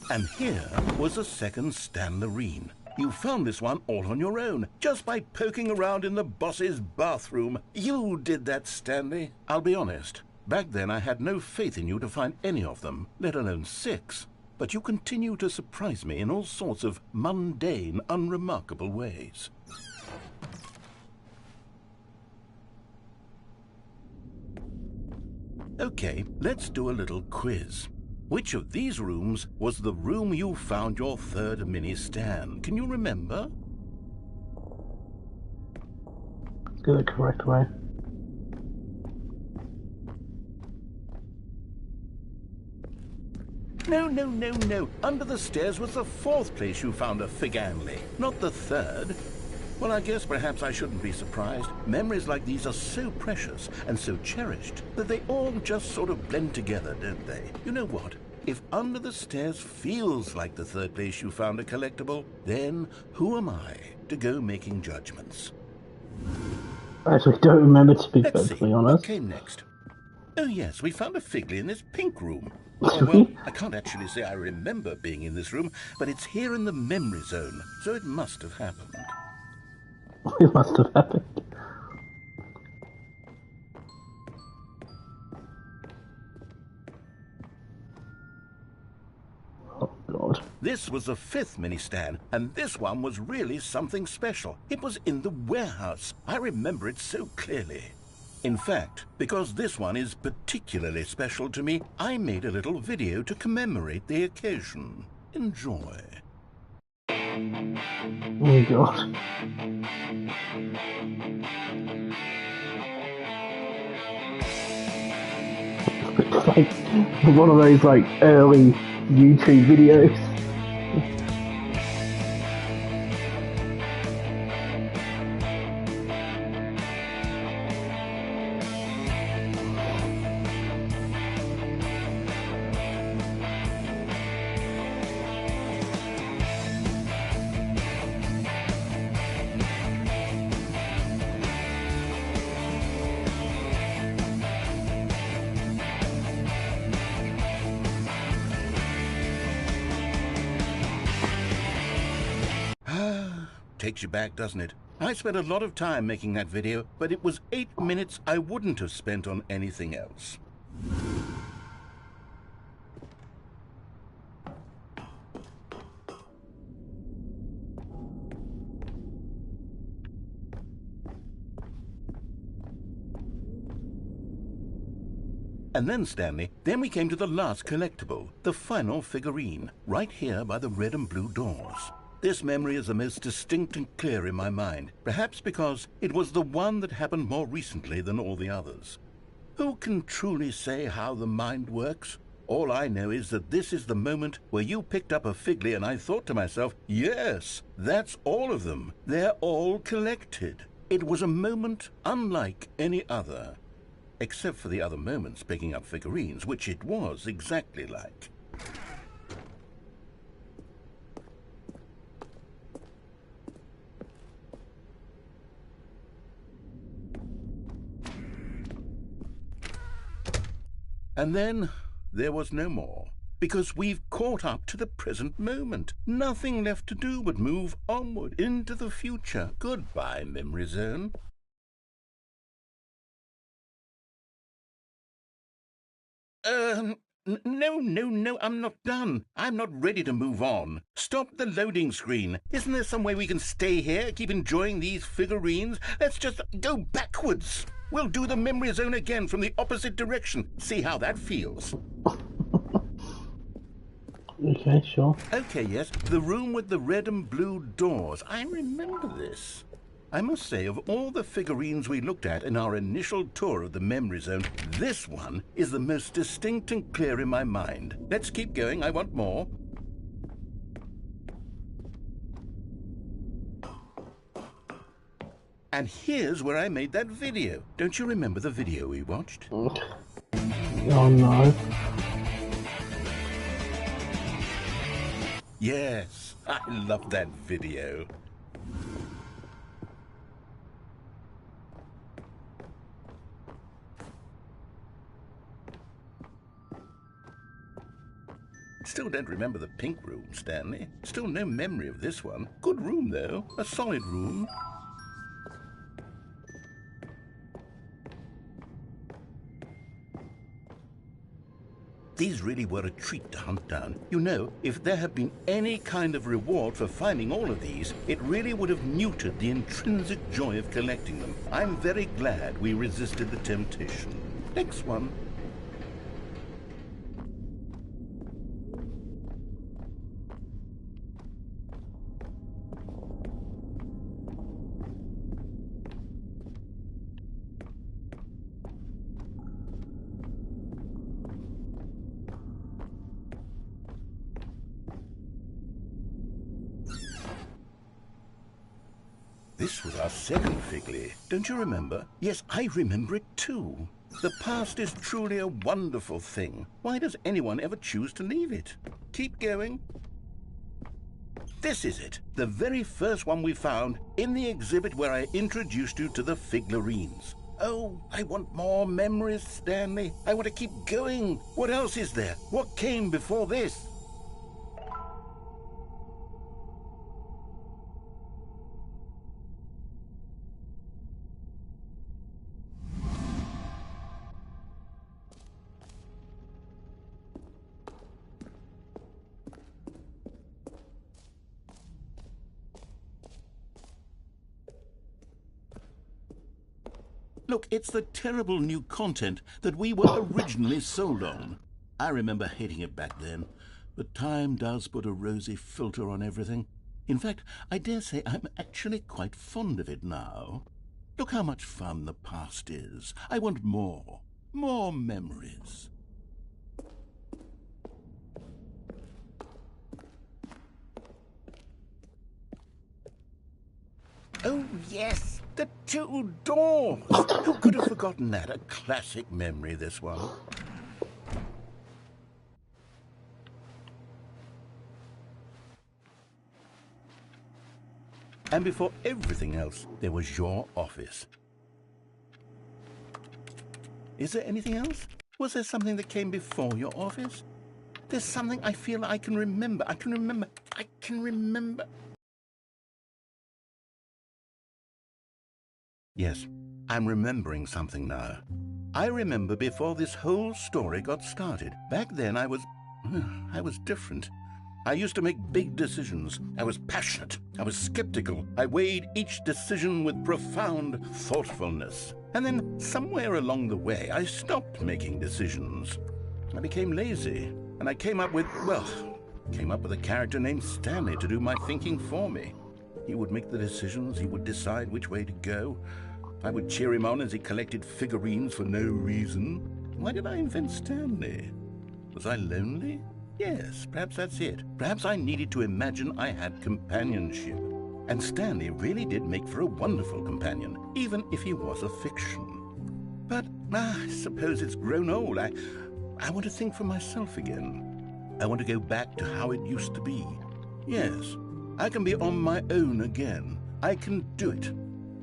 And here was a second Stanlerine. You found this one all on your own, just by poking around in the boss's bathroom. You did that, Stanley. I'll be honest. Back then I had no faith in you to find any of them, let alone 6. But you continue to surprise me in all sorts of mundane, unremarkable ways. Okay, let's do a little quiz. Which of these rooms was the room you found your third mini-Stan? Can you remember? Do it the correct way. No. Under the stairs was the 4th place you found a Figanley, not the 3rd. Well, I guess perhaps I shouldn't be surprised. Memories like these are so precious and so cherished that they all just sort of blend together, don't they? You know what? If under the stairs feels like the 3rd place you found a collectible, then who am I to go making judgments? I actually don't remember, to be Let's see, perfectly honest. what came next? Oh yes, we found a Figley in this pink room. Oh, well, I can't actually say I remember being in this room, but it's here in the memory zone, so it must have happened. It must have happened. This was the 5th mini Stan, and this one was really something special. It was in the warehouse. I remember it so clearly. In fact, because this one is particularly special to me, I made a little video to commemorate the occasion. Enjoy. Oh god. It's like one of those like early YouTube videos. Takes you back, doesn't it? I spent a lot of time making that video, but it was 8 minutes I wouldn't have spent on anything else. And then, Stanley, then we came to the last collectible, the final figurine, right here by the red and blue doors. This memory is the most distinct and clear in my mind, perhaps because it was the one that happened more recently than all the others. Who can truly say how the mind works? All I know is that this is the moment where you picked up a Figley and I thought to myself, yes, that's all of them. They're all collected. It was a moment unlike any other. Except for the other moments picking up figurines, which it was exactly like. And then there was no more, because we've caught up to the present moment. Nothing left to do but move onward into the future. Goodbye, Memory Zone. No, I'm not done. I'm not ready to move on. Stop the loading screen. Isn't there some way we can stay here, keep enjoying these figurines? Let's just go backwards. We'll do the Memory Zone again from the opposite direction. See how that feels. Okay, sure. Okay, yes, the room with the red and blue doors. I remember this. I must say, of all the figurines we looked at in our initial tour of the Memory Zone, this one is the most distinct and clear in my mind. Let's keep going, I want more. And here's where I made that video. Don't you remember the video we watched? Oh no. Yes, I love that video. Still don't remember the pink room, Stanley. Still no memory of this one. Good room, though. A solid room. These really were a treat to hunt down. You know, if there had been any kind of reward for finding all of these, it really would have muted the intrinsic joy of collecting them. I'm very glad we resisted the temptation. Next one. This was our second Figley. Don't you remember? Yes, I remember it too. The past is truly a wonderful thing. Why does anyone ever choose to leave it? Keep going. This is it. The very first one we found in the exhibit where I introduced you to the figurines. Oh, I want more memories, Stanley. I want to keep going. What else is there? What came before this? Look, it's the terrible new content that we were originally sold on. I remember hating it back then, but time does put a rosy filter on everything. In fact, I dare say I'm actually quite fond of it now. Look how much fun the past is. I want more. More memories. Oh, yes, the two doors. Who could have forgotten that? A classic memory, this one. And before everything else, there was your office. Is there anything else? Was there something that came before your office? There's something I feel I can remember. I can remember. Yes, I'm remembering something now. I remember before this whole story got started. Back then I was different. I used to make big decisions. I was passionate. I was skeptical. I weighed each decision with profound thoughtfulness. And then somewhere along the way, I stopped making decisions. I became lazy, and I came up with a character named Stanley to do my thinking for me. He would make the decisions. He would decide which way to go. I would cheer him on as he collected figurines for no reason. Why did I invent Stanley? Was I lonely? Yes, perhaps that's it. Perhaps I needed to imagine I had companionship. And Stanley really did make for a wonderful companion, even if he was a fiction. But I suppose it's grown old. I want to think for myself again. I want to go back to how it used to be. Yes, I can be on my own again. I can do it.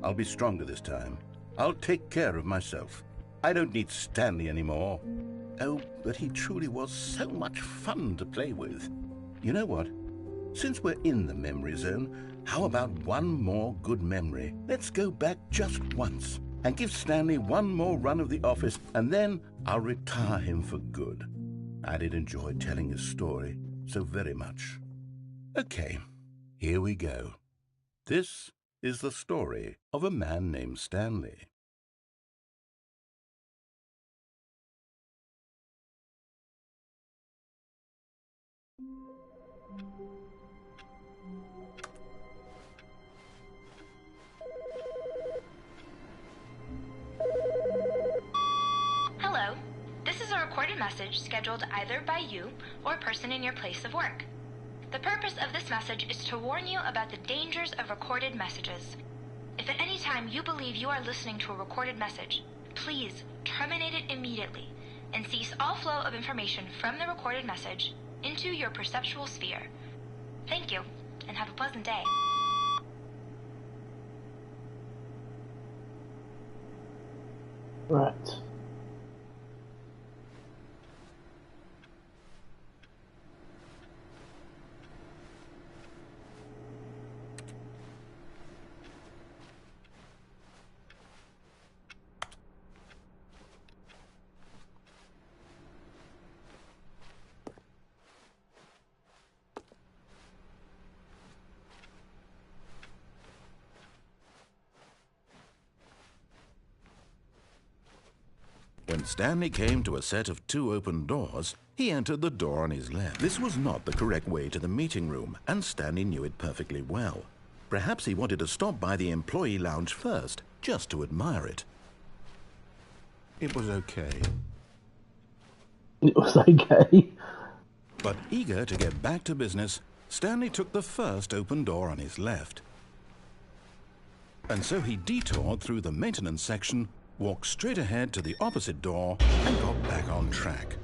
I'll be stronger this time. I'll take care of myself. I don't need Stanley anymore. Oh, but he truly was so much fun to play with. You know what? Since we're in the memory zone, how about one more good memory? Let's go back just once and give Stanley one more run of the office, and then I'll retire him for good. I did enjoy telling his story so very much. Okay, here we go. This is the story of a man named Stanley. Hello. This is a recorded message scheduled either by you or a person in your place of work. The purpose of this message is to warn you about the dangers of recorded messages. If at any time you believe you are listening to a recorded message, please terminate it immediately and cease all flow of information from the recorded message into your perceptual sphere. Thank you, and have a pleasant day. Right. When Stanley came to a set of 2 open doors, he entered the door on his left. This was not the correct way to the meeting room, and Stanley knew it perfectly well. Perhaps he wanted to stop by the employee lounge first, just to admire it. It was okay. It was okay. But eager to get back to business, Stanley took the first open door on his left. And so he detoured through the maintenance section, walked straight ahead to the opposite door, and got back on track.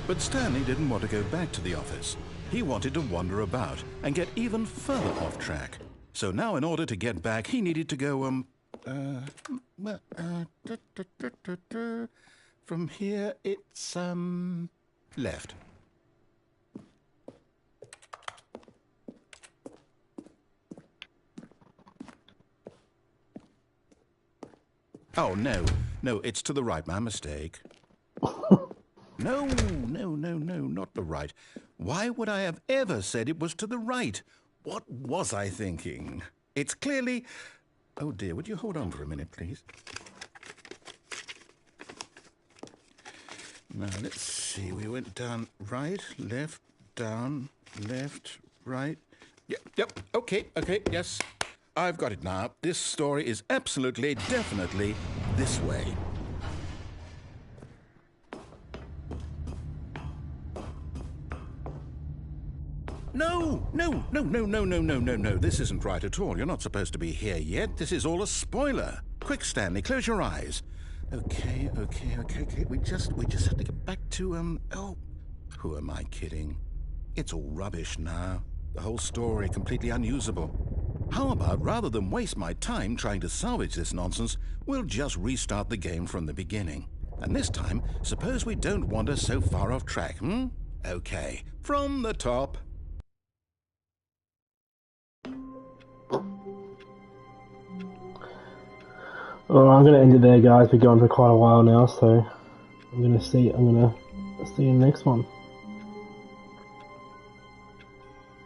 But Stanley didn't want to go back to the office. He wanted to wander about and get even further off track. So now in order to get back, he needed to go, from here it's, left. Oh, no, it's to the right, my mistake. No, not the right. Why would I have ever said it was to the right? What was I thinking? It's clearly... Oh dear, would you hold on for a minute, please? Now, let's see. We went down, right, left, down, left, right. Yep, okay, yes. I've got it now. This story is absolutely, definitely this way. No. This isn't right at all. You're not supposed to be here yet. This is all a spoiler. Quick, Stanley, close your eyes. Okay. We just have to get back to, oh, who am I kidding? It's all rubbish now. The whole story completely unusable. How about, rather than waste my time trying to salvage this nonsense, we'll just restart the game from the beginning. And this time, suppose we don't wander so far off track, Okay, from the top. Well, I'm gonna end it there, guys. We're going for quite a while now, so I'm gonna see you in the next one.